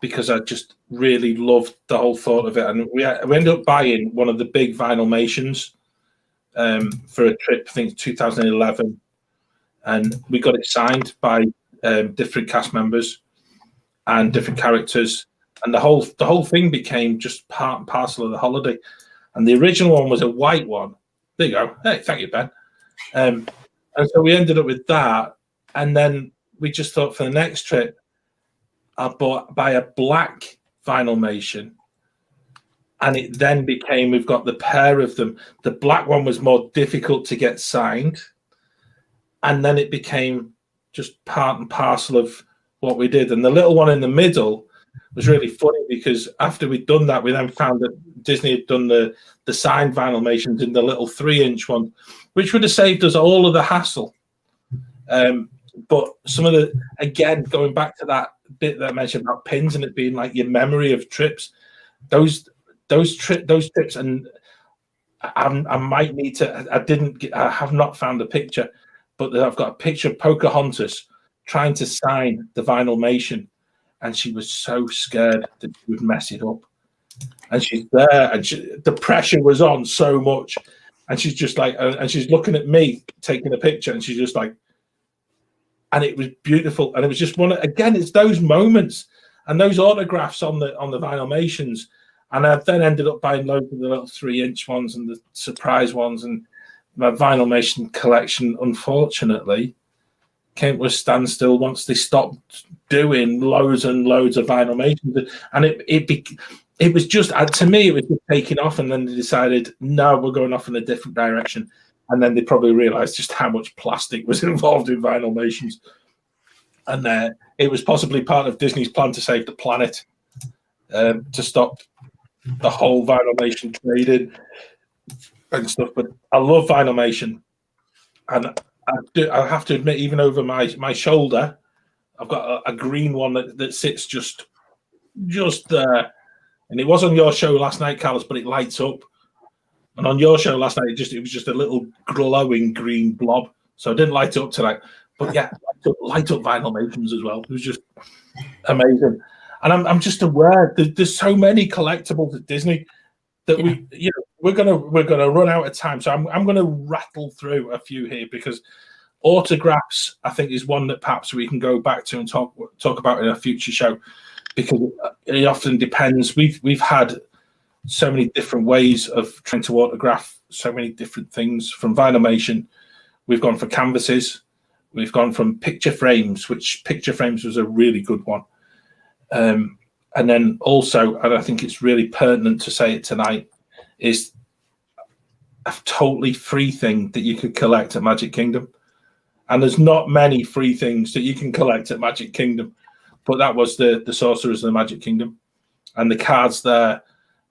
because I just really loved the whole thought of it. And we ended up buying one of the big Vinylmations for a trip, I think 2011. And we got it signed by different cast members and different characters. And the whole thing became just part and parcel of the holiday. And the original one was a white one. There you go. Hey, thank you, Ben. And so we ended up with that. And then we just thought for the next trip, I'll buy a black Vinylmation. And it then became, we've got the pair of them. The black one was more difficult to get signed. And then it became just part and parcel of what we did. And the little one in the middle was really funny because after we'd done that, we then found that Disney had done the signed Vinylmations in the little 3-inch one, which would have saved us all of the hassle. But some of the, again, going back to that bit that I mentioned about pins and it being like your memory of trips, those trips, and I might need to, I have not found a picture, but I've got a picture of Pocahontas trying to sign the Vinylmation, and she was so scared that she would mess it up. And she's there, and the pressure was on so much, and she's just like, and she's looking at me taking a picture, and she's just like, and it was beautiful, and it was just one. Again, it's those moments and those autographs on the Vinylmations, and I've then ended up buying loads of the little 3-inch ones and the surprise ones, and my Vinylmation collection, unfortunately, came to a standstill once they stopped doing loads and loads of Vinylmations, and it was just, to me, it was just taking off, and then they decided, no, we're going off in a different direction. And then they probably realized just how much plastic was involved in Vinylmations. And it was possibly part of Disney's plan to save the planet, to stop the whole Vinylmation trading and stuff. But I love Vinylmation. And I have to admit, even over my shoulder, I've got a green one that sits just there. And it was on your show last night, Carlos, but it lights up. And on your show last night, it was just a little glowing green blob. So I didn't light it up tonight. But yeah, light up Vinylmations as well. It was just amazing. And I'm just aware that there's so many collectibles at Disney that we're gonna run out of time. So I'm gonna rattle through a few here, because autographs, I think, is one that perhaps we can go back to and talk about in a future show, because it often depends. We've had so many different ways of trying to autograph so many different things. From Vinylmation, we've gone for canvases, we've gone from picture frames, which picture frames was a really good one. And then also, and I think it's really pertinent to say it tonight, is a totally free thing that you could collect at Magic Kingdom. And there's not many free things that you can collect at Magic Kingdom, but that was the Sorcerers of the Magic Kingdom. And the cards there,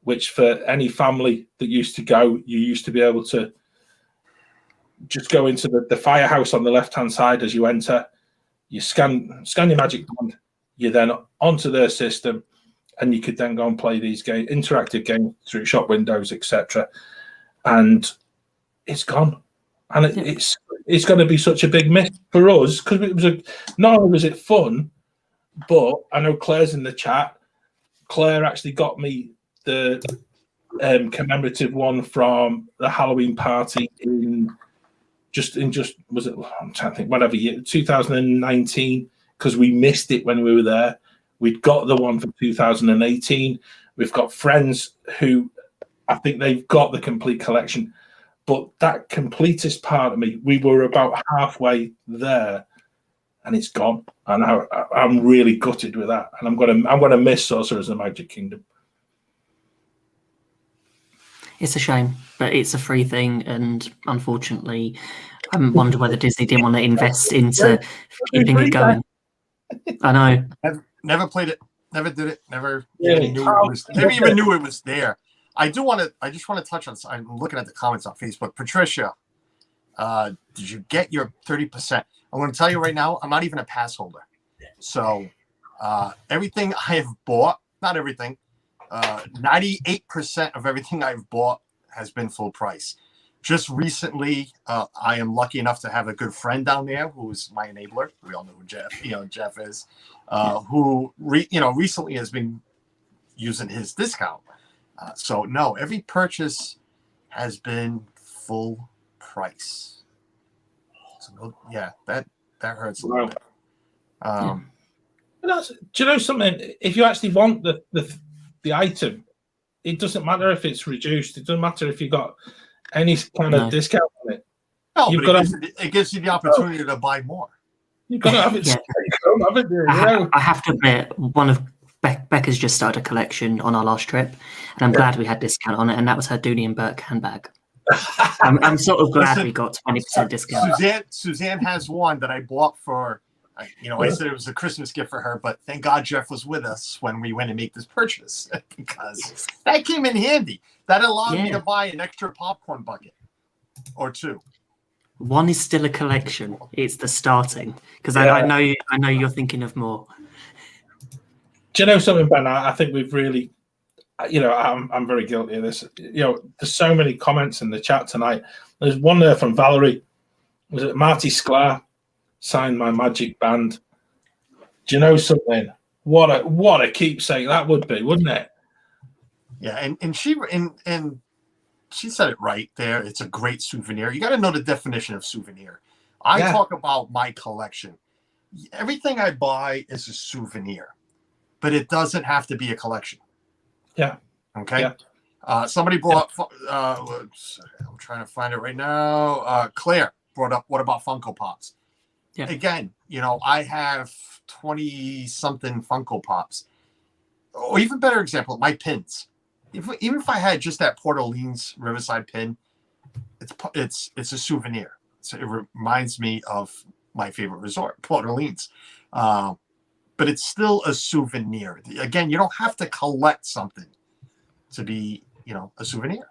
which for any family that used to go, you used to be able to just go into the firehouse on the left-hand side as you enter. You scan your magic band, you're then onto their system, and you could then go and play these interactive games through shop windows, etc. And it's gone. And it's going to be such a big miss for us, because it was not only was it fun, but I know Claire's in the chat. Claire actually got me the commemorative one from the Halloween party in just was it, I'm trying to think, whatever year, 2019, because we missed it when we were there. We'd got the one from 2018. We've got friends who I think they've got the complete collection, but that completest part of me, we were about halfway there, and it's gone. And I'm really gutted with that, and I'm gonna miss Sorcerers of the Magic Kingdom. It's a shame, but it's a free thing, and unfortunately, I wonder whether Disney didn't want to invest into keeping it going. I know. Never played it. Never did it. Never even knew it was there. I just want to touch on. I'm looking at the comments on Facebook. Patricia, did you get your 30%? I'm going to tell you right now, I'm not even a pass holder. So everything I have bought, not everything, 98% of everything I've bought has been full price. Just recently, I am lucky enough to have a good friend down there who's my enabler. We all know who Jeff is, who recently has been using his discount. So no, every purchase has been full price. So yeah, that hurts a little bit. Do you know something? If you actually want the item, it doesn't matter if it's reduced. It doesn't matter if you got any kind of discount on it. No, but it gives you the opportunity to buy more. You've got to have it. I have to admit, one of Becca's just started a collection on our last trip, and I'm glad we had discount on it, and that was her Dooney and Burke handbag. I'm sort of glad we got 20% discount. Suzanne has one that I bought for, I said it was a Christmas gift for her, but thank God Jeff was with us when we went to make this purchase because that came in handy. That allowed me to buy an extra popcorn bucket or two. One is still a collection. It's the starting because I know you're thinking of more. Do you know something, Ben? I think we've really, I'm very guilty of this. There's so many comments in the chat tonight. There's one there from Valerie. Was it Marty Sklar? Signed my magic band. Do you know something? What a keepsake that would be, wouldn't it? Yeah, and she said it right there. It's a great souvenir. You got to know the definition of souvenir. I talk about my collection. Everything I buy is a souvenir, but it doesn't have to be a collection. Yeah. Okay. Yeah. Somebody brought up, I'm trying to find it right now. Claire brought up, what about Funko Pops? Yeah. Again, I have 20-something Funko Pops. Or even better example, my pins. Even if I had just that Port Orleans Riverside pin, it's a souvenir. So it reminds me of my favorite resort, Port Orleans. But it's still a souvenir. Again, you don't have to collect something to be, a souvenir.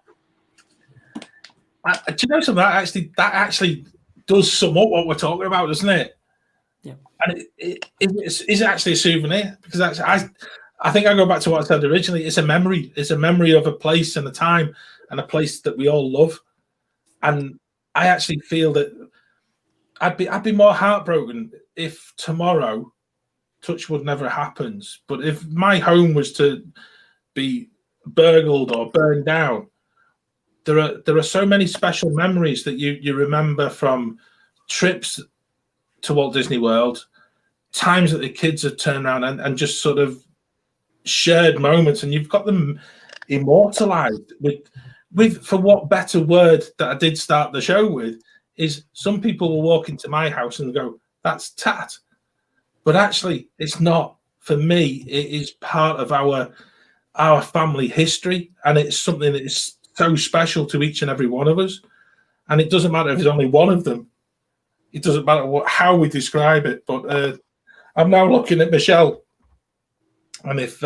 Do you know something? That actually does sum up what we're talking about, doesn't it? Yeah. And it's actually a souvenir because I think I go back to what I said originally. It's a memory. It's a memory of a place and a time and a place that we all love. And I actually feel that I'd be more heartbroken if tomorrow, touchwood, never happens. But if my home was to be burgled or burned down, there are so many special memories that you remember from trips to Walt Disney World, times that the kids have turned around and just sort of shared moments, and you've got them immortalized with for what better word that I did start the show with is some people will walk into my house and go, that's tat. But actually it's not. For me, it is part of our family history, and it's something that is so special to each and every one of us. And it doesn't matter if it's only one of them. It doesn't matter how we describe it. But I'm now looking at Michelle. And if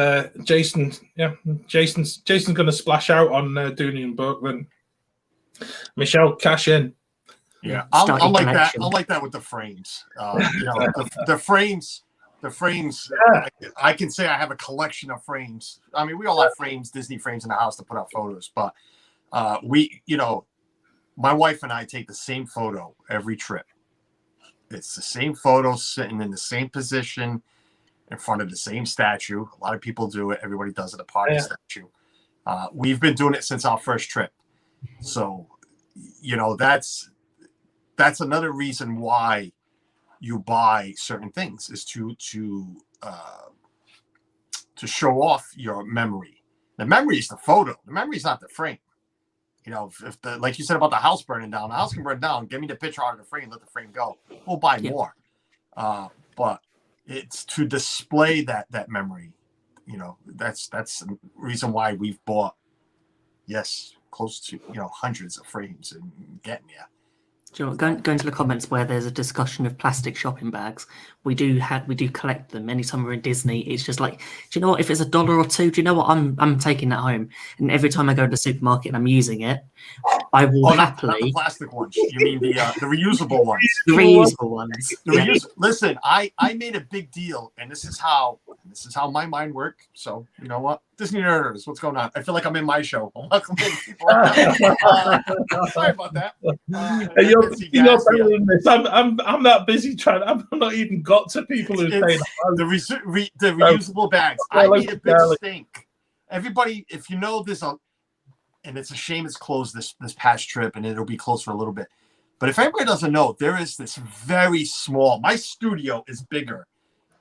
Jason's going to splash out on Dooney and Burke, then Michelle, cash in. Yeah, I like that. I like that with the frames. The frames. The frames. I can say I have a collection of frames. I mean, we all have frames, Disney frames in the house to put out photos. But my wife and I take the same photo every trip. It's the same photo sitting in the same position, in front of the same statue. A lot of people do it. Everybody does it, a party statue. We've been doing it since our first trip. So, that's another reason why you buy certain things is to show off your memory. The memory is the photo. The memory is not the frame. If like you said about the house burning down, the house can burn down. Give me the picture out of the frame. Let the frame go. We'll buy more. But it's to display that memory. That's the reason why we've bought, close to hundreds of frames and getting there. Do you know what, going to the comments where there's a discussion of plastic shopping bags, we do collect them. Anytime we're in Disney, it's just like, do you know what? If it's $1 or $2, do you know what? I'm taking that home, and every time I go to the supermarket and I'm using it, I will happily. Not the plastic ones. You mean the reusable ones? The reusable ones. Listen, I made a big deal, and this is how This is how my mind works. So you know what, Disney Nerders, what's going on? I feel like I'm in my show. Welcome in, people. Sorry about that. You're better than this. I'm that busy trying. I've not even got to people who say the reusable bags. I made a big stink. Everybody, if you know this, and it's a shame it's closed this past trip, and it'll be closed for a little bit. But if anybody doesn't know, there is this very small. My studio is bigger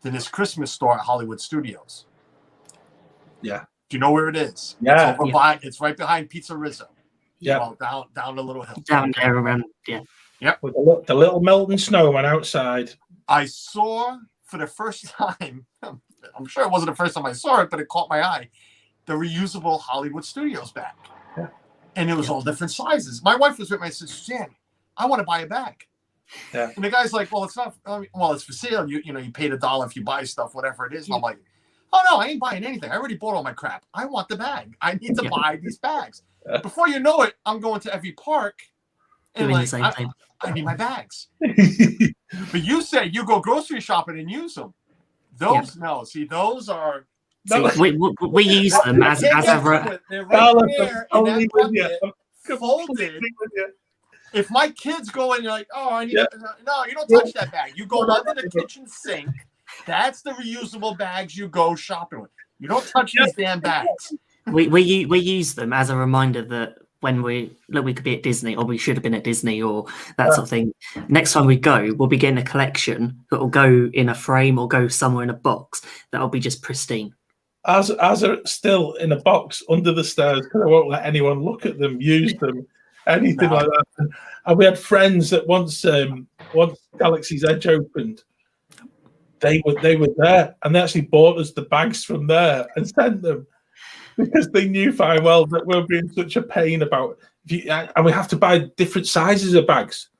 than this Christmas store at Hollywood Studios. Yeah. Do you know where it is? Yeah. It's right behind Pizza Rizzo. Yeah. Well, down the little hill. Down there around, yeah. Yep. With the little melting snowman outside. I saw for the first time, I'm sure it wasn't the first time I saw it, but it caught my eye, the reusable Hollywood Studios bag. Yeah. And it was all different sizes. My wife was with me. I said, Suzanne, I want to buy a bag. Yeah. And the guy's like, well, it's not, it's for sale. You paid $1 if you buy stuff, whatever it is. And I'm like, oh no, I ain't buying anything. I already bought all my crap. I want the bag. I need to buy these bags. Before you know it, I'm going to every park and Doing like, the same thing. I need my bags. But you say you go grocery shopping and use them. Those those are. We use them as a. They're right there in that bucket, folded. If my kids go and you're like, oh, I need no, you don't touch that bag. You go under the kitchen sink. That's the reusable bags you go shopping with. You don't touch these damn bags. We use them as a reminder that when we could be at Disney, or we should have been at Disney, or that sort of thing. Next time we go, we'll be getting a collection that will go in a frame or go somewhere in a box that'll be just pristine. As are still in a box under the stairs, because I won't let anyone look at them, use them, anything like that. And we had friends that once Galaxy's Edge opened, they were there, and they actually bought us the bags from there and sent them because they knew fine well that we're being such a pain about and we have to buy different sizes of bags.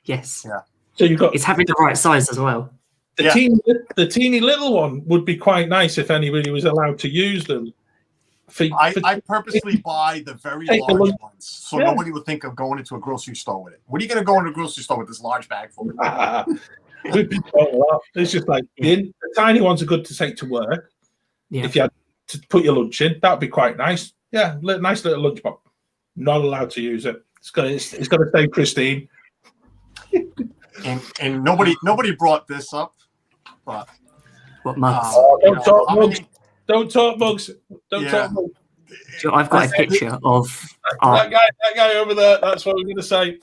Yes. Yeah. So you've got it's having the right size as well. The teeny little one would be quite nice if anybody was allowed to use them. I purposely buy the very large ones, so nobody would think of going into a grocery store with it. What are you going to go into a grocery store with this large bag for? It's just like the tiny ones are good to take to work. Yeah. If you had to put your lunch in, that'd be quite nice. Yeah, nice little lunchbox. Not allowed to use it. It's got to stay pristine. And nobody brought this up, but what mugs? Don't talk mugs. Don't talk mugs. Don't talk mugs. I've got a picture of that guy over there. That's what I was going to say.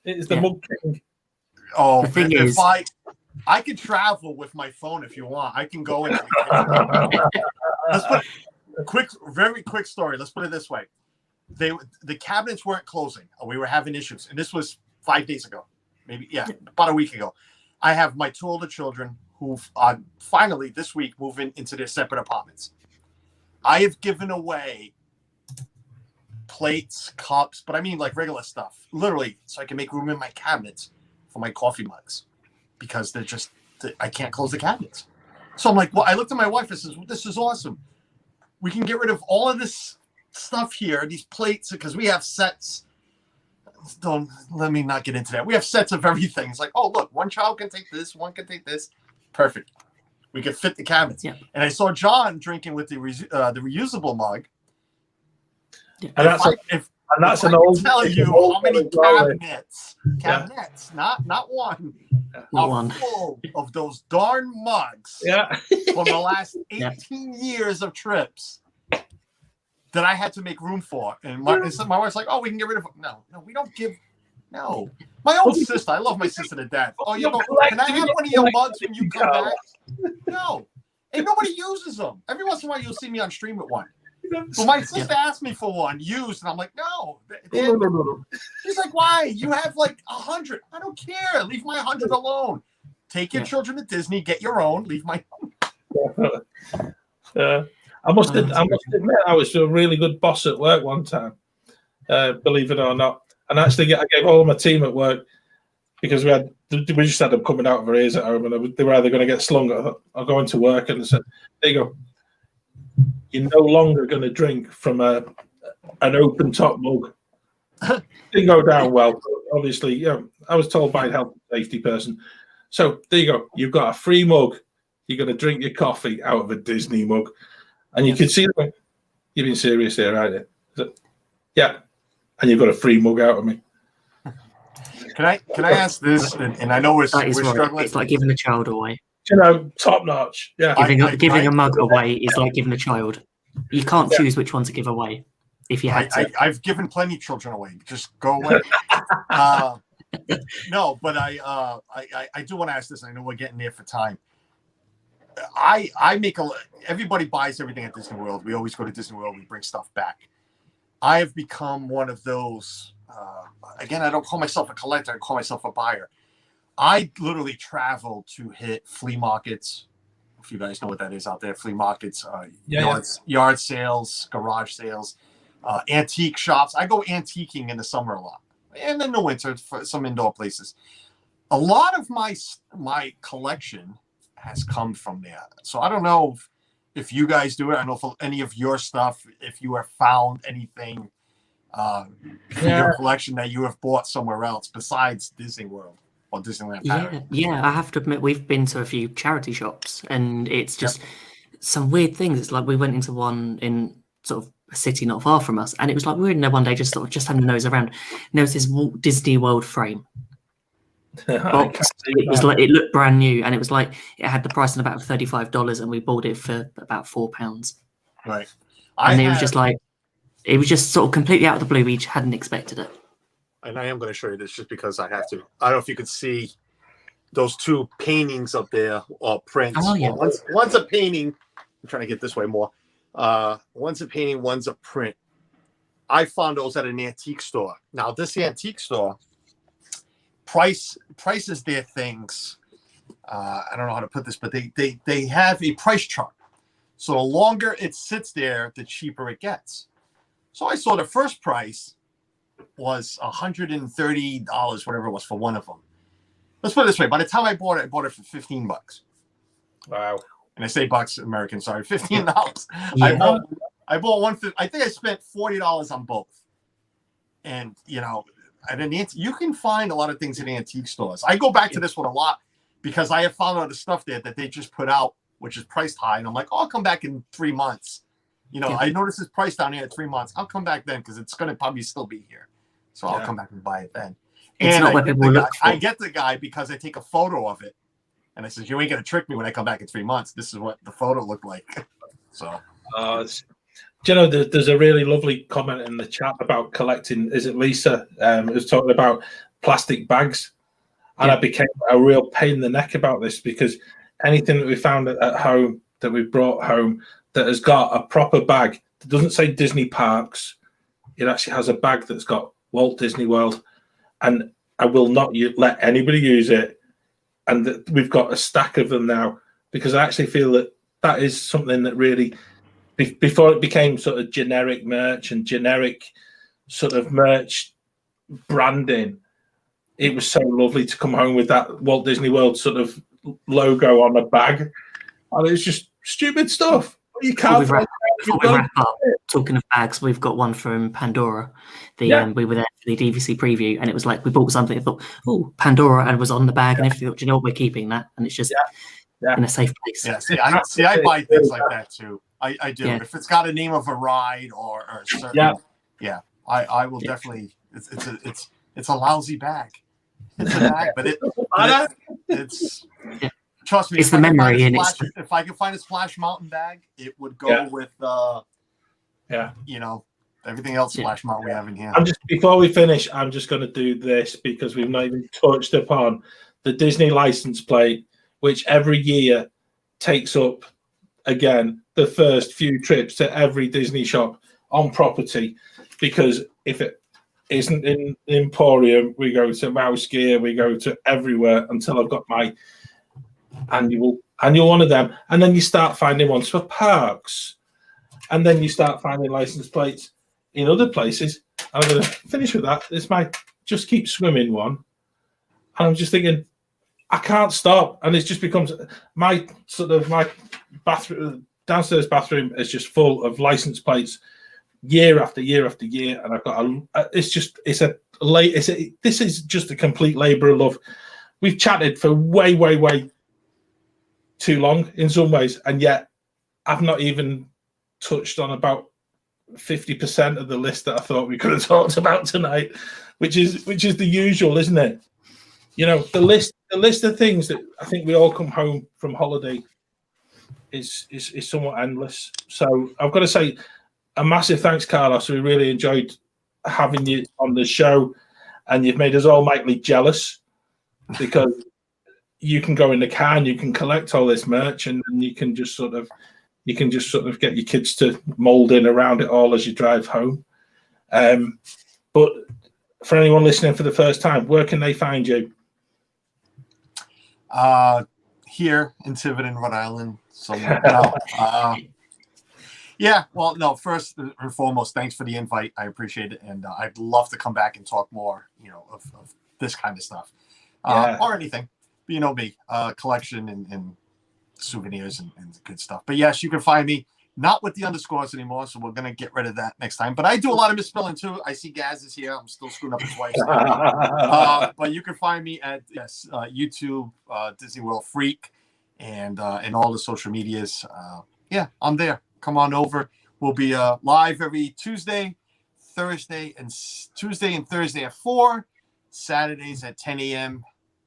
It is the mug king. Oh, the thing is, I can travel with my phone if you want. I can go in. Let's put very quick story. Let's put it this way: the cabinets weren't closing. We were having issues, and this was 5 days ago, maybe about a week ago. I have my 2 older children who finally this week moving into their separate apartments. I have given away plates, cups, but I mean like regular stuff, literally, so I can make room in my cabinets for my coffee mugs, because I can't close the cabinets. So I'm like, well, I looked at my wife and says, well, this is awesome. We can get rid of all of this stuff here, these plates, because we have sets. Don't let me not get into that. We have sets of everything. It's like, oh, look, one child can take this, one can take this. Perfect. We can fit the cabinets. Yeah. And I saw John drinking with the reusable mug. Yeah. And that's an old. Tell you how many cabinets, not one, are full of those darn mugs. Yeah. From the last 18 years of trips that I had to make room for. And my wife's like, oh, we can get rid of them. No, we don't give. No. My own sister, I love my sister to death. Oh, can I have one of your mugs when you come back? No. And nobody uses them. Every once in a while, you'll see me on stream with one. Well, my sister asked me for one used, and I'm like, no. She's like, why? You have like 100. I don't care. Leave my 100 alone. Take your children to Disney. Get your own. Leave my own. I must admit, I was a really good boss at work one time, believe it or not. And actually, I gave all my team at work, because we just had them coming out of our ears at home, and they were either going to get slung or go into work, and I said, there you go. You're no longer going to drink from an open top mug. Didn't go down well. Obviously, I was told by a health and safety person. So there you go. You've got a free mug. you're going to drink your coffee out of a Disney mug. And you can see them. You've been serious here, right? Yeah. And you've got a free mug out of me. Can I ask this? And I know we're struggling. It's like giving a child away. You know, top notch. Yeah. Giving a mug away is like giving a child. You can't choose which one to give away if you had to. I've given plenty of children away. Just go away. No, but I do want to ask this. I know we're getting there for time. Everybody buys everything at Disney World. We always go to Disney World. We bring stuff back. I have become one of those. Again, I don't call myself a collector. I call myself a buyer. I literally travel to hit flea markets. If you guys know what that is out there, flea markets, yard sales, garage sales, antique shops. I go antiquing in the summer a lot, and in the winter for some indoor places. A lot of my collection has come from there. So I don't know if you guys do it. I don't know for any of your stuff, if you have found anything in your collection that you have bought somewhere else besides Disney World or Disneyland Paris. Yeah, I have to admit we've been to a few charity shops, and it's just some weird things. It's like we went into one in sort of a city not far from us, and it was like we were in there one day just having a nose around. Noticed this Walt Disney World frame. Box. It looked brand new, and it was like it had the price on about $35, and we bought it for about £4. Right. It was just sort of completely out of the blue. We hadn't expected it. And I am going to show you this just because I have to. I don't know if you could see those two paintings up there or prints. Oh, yeah. One's a painting. I'm trying to get this way more. One's a painting, one's a print. I found those at an antique store. Now, this antique store prices their things. I don't know how to put this, but they have a price chart. So the longer it sits there, the cheaper it gets. So I saw the first price was $130, whatever it was, for one of them. Let's put it this way: by the time I bought it for $15. Wow! And I say bucks American, sorry, $15. Yeah. I bought one. I think I spent $40 on both. And you can find a lot of things in antique stores. I go back to this one a lot because I have found out the stuff there that they just put out, which is priced high, and I'm like, I'll come back in 3 months. I noticed this price down here at 3 months. I'll come back then because it's going to probably still be here. So I'll come back and buy it then. I get the guy because I take a photo of it. And I says, you ain't going to trick me when I come back in 3 months. This is what the photo looked like. So. There's a really lovely comment in the chat about collecting. Is it Lisa? Was talking about plastic bags. And I became a real pain in the neck about this because anything that we found at home that we brought home that has got a proper bag that doesn't say Disney Parks, it actually has a bag that's got Walt Disney World, and I will not let anybody use it. And we've got a stack of them now because I actually feel that is something that really, before it became sort of generic merch and generic sort of merch branding, it was so lovely to come home with that Walt Disney World sort of logo on a bag. And it's just stupid stuff. You can't. Before we wrap up, talking of bags, we've got one from Pandora. We were there for the DVC preview, and it was like we bought something. I thought, oh, Pandora, and it was on the bag, and everything. Do you know what? We're keeping that, and it's just in a safe place. Yeah, I buy things like that too. I do. Yeah. If it's got a name of a ride or a certain, I will definitely. It's a lousy bag. It's a bag, but it's. Trust me, it's the memory in it. If I could find a Splash Mountain bag, it would go with everything else Splash Mountain we have in here. Before we finish, I'm just going to do this because we've not even touched upon the Disney license plate, which every year takes up again the first few trips to every Disney shop on property. Because if it isn't in the Emporium, we go to Mouse Gear, we go to everywhere until I've got my annual one of them, and then you start finding ones for parks, and then you start finding license plates in other places. I'm going to finish with that. It's my Just Keep Swimming one, and I'm just thinking I can't stop, and it just becomes my bathroom, downstairs bathroom is just full of license plates year after year after year, and I've got this is just a complete labor of love. We've chatted for way too long in some ways, and yet I've not even touched on about 50% of the list that I thought we could have talked about tonight, which is the usual, isn't it? You know, the list of things that I think we all come home from holiday is somewhat endless. So I've got to say a massive thanks, Carlos. We really enjoyed having you on the show, and you've made us all mightily jealous because you can go in the car and you can collect all this merch, and you can just sort of get your kids to mold in around it all as you drive home. But for anyone listening for the first time, where can they find you? Here in Tiverton, Rhode Island. Somewhere. No. Yeah, well, no, first and foremost, thanks for the invite. I appreciate it. And I'd love to come back and talk more, of this kind of stuff or anything. You know me, collection and souvenirs and good stuff. But yes, you can find me not with the underscores anymore. So we're going to get rid of that next time. But I do a lot of misspelling too. I see Gaz is here. I'm still screwing up his wife's name. But you can find me at YouTube, Disney World Freak, and all the social medias. I'm there. Come on over. We'll be live every Tuesday and Thursday at 4, Saturdays at 10 a.m.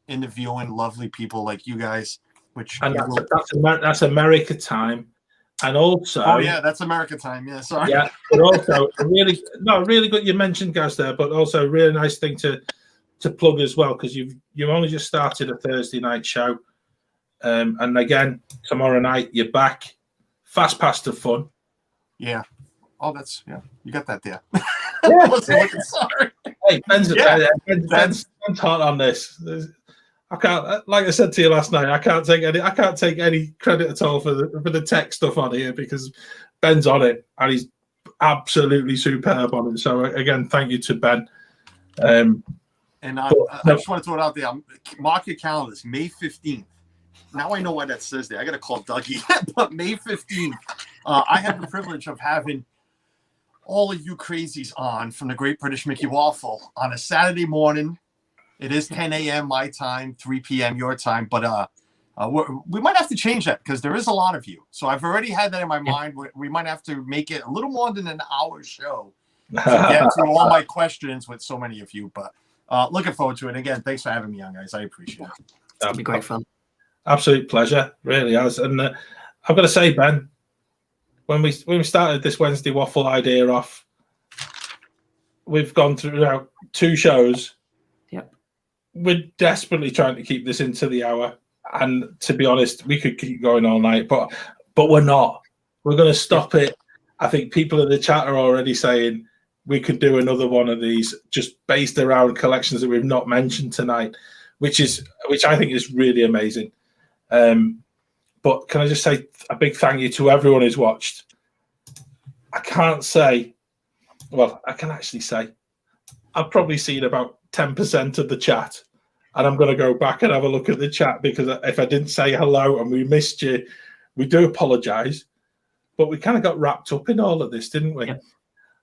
interviewing lovely people like you guys. That's America time, and also that's America time. Yeah, sorry. Yeah, but also really good. You mentioned Gaz there, but also a really nice thing to plug as well, because you've only just started a Thursday night show, and again tomorrow night you're back. Fast Pass to Fun. Yeah. Oh, that's you got that there. Yeah. Sorry. Hey, Ben's hot on this. I can't, like I said to you last night, I can't take any credit at all for the tech stuff on here, because Ben's on it and he's absolutely superb on it. So again, thank you to Ben. I just want to throw it out there. Mark your calendars, May 15th. Now I know why that says there. I got to call Dougie. But May 15th, I have the privilege of having all of you crazies on from the Great British Mickey Waffle on a Saturday morning. It is 10 a.m. my time, 3 p.m. your time. But we might have to change that because there is a lot of you. So I've already had that in my mind. We might have to make it a little more than an hour show to get through all my questions with so many of you. But looking forward to it. Again, thanks for having me on, guys. I appreciate it. That'll be great fun. Absolute pleasure, really has. And I've got to say, Ben, when we started this Wednesday Waffle idea off, we've gone through now 2 shows. Yep. We're desperately trying to keep this into the hour, and to be honest, we could keep going all night, but we're not. We're going to stop it. I think people in the chat are already saying we could do another one of these just based around collections that we've not mentioned tonight, which I think is really amazing. But can I just say a big thank you to everyone who's watched. I can actually say I've probably seen about 10% of the chat, and I'm going to go back and have a look at the chat, because if I didn't say hello and we missed you, we do apologize, but we kind of got wrapped up in all of this, didn't we? Yep.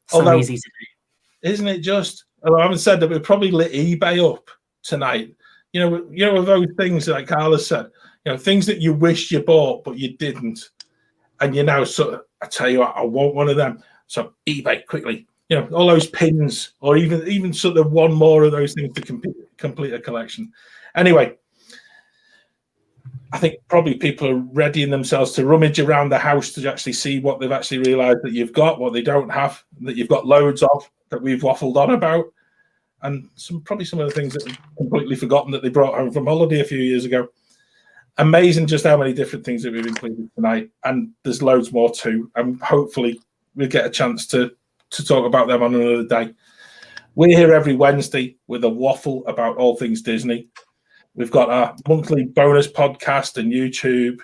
So easy to do. Isn't it just? Although I haven't said that we probably lit eBay up tonight. You know, those things like Carlos said, things that you wished you bought but you didn't, and you now sort of, I tell you what, I want one of them. So eBay quickly, all those pins, or even sort of one more of those things to complete a collection. Anyway, I think probably people are readying themselves to rummage around the house to actually see what they've actually realised that you've got, what they don't have, that you've got loads of, that we've waffled on about, and probably some of the things that they've completely forgotten that they brought home from holiday a few years ago. Amazing just how many different things that we've included tonight, and there's loads more too, and hopefully we'll get a chance to talk about them on another day. We're here every Wednesday with a waffle about all things Disney. We've got our monthly bonus podcast and YouTube.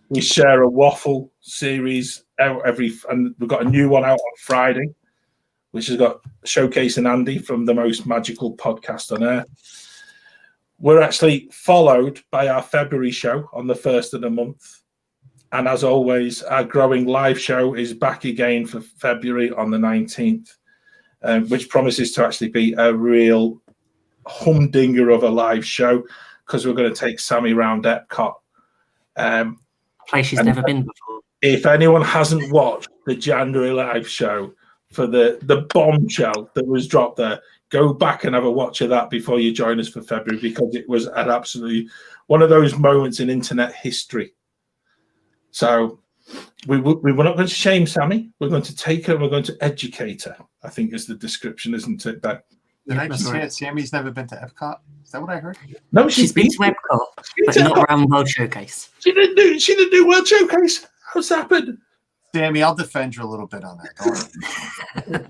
We share a waffle series out and we've got a new one out on Friday, which has got showcasing Andy from the most magical podcast on earth. We're actually followed by our February show on the 1st of the month. And as always, our growing live show is back again for February on the 19th, which promises to actually be a real humdinger of a live show, because we're going to take Sammy round Epcot. Place she's never been before. If anyone hasn't watched the January live show for the bombshell that was dropped there, go back and have a watch of that before you join us for February, because it was an absolutely one of those moments in internet history. So we were not going to shame Sammy. We're going to take her and we're going to educate her, I think is the description, isn't it? Did I just hear Sammy's never been to Epcot? Is that what I heard? No, she's been to Epcot, but not around World Showcase. She didn't do World Showcase. How's that happened? Sammy, I'll defend you a little bit on that.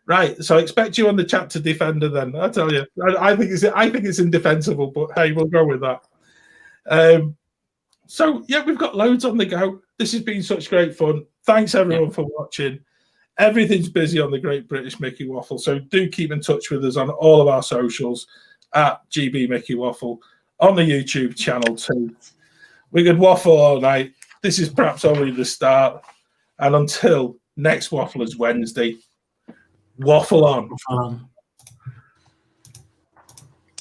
Right, so I expect you on the chat to defend her then. I tell you, I think it's indefensible, but hey, we'll go with that. So yeah, we've got loads on the go. This has been such great fun. Thanks everyone for watching. Everything's busy on the Great British Mickey Waffle, so do keep in touch with us on all of our socials at GB Mickey Waffle, on the YouTube channel too. We could waffle all night. This is perhaps only the start. And until next Wafflers Wednesday, waffle on. Waffle on.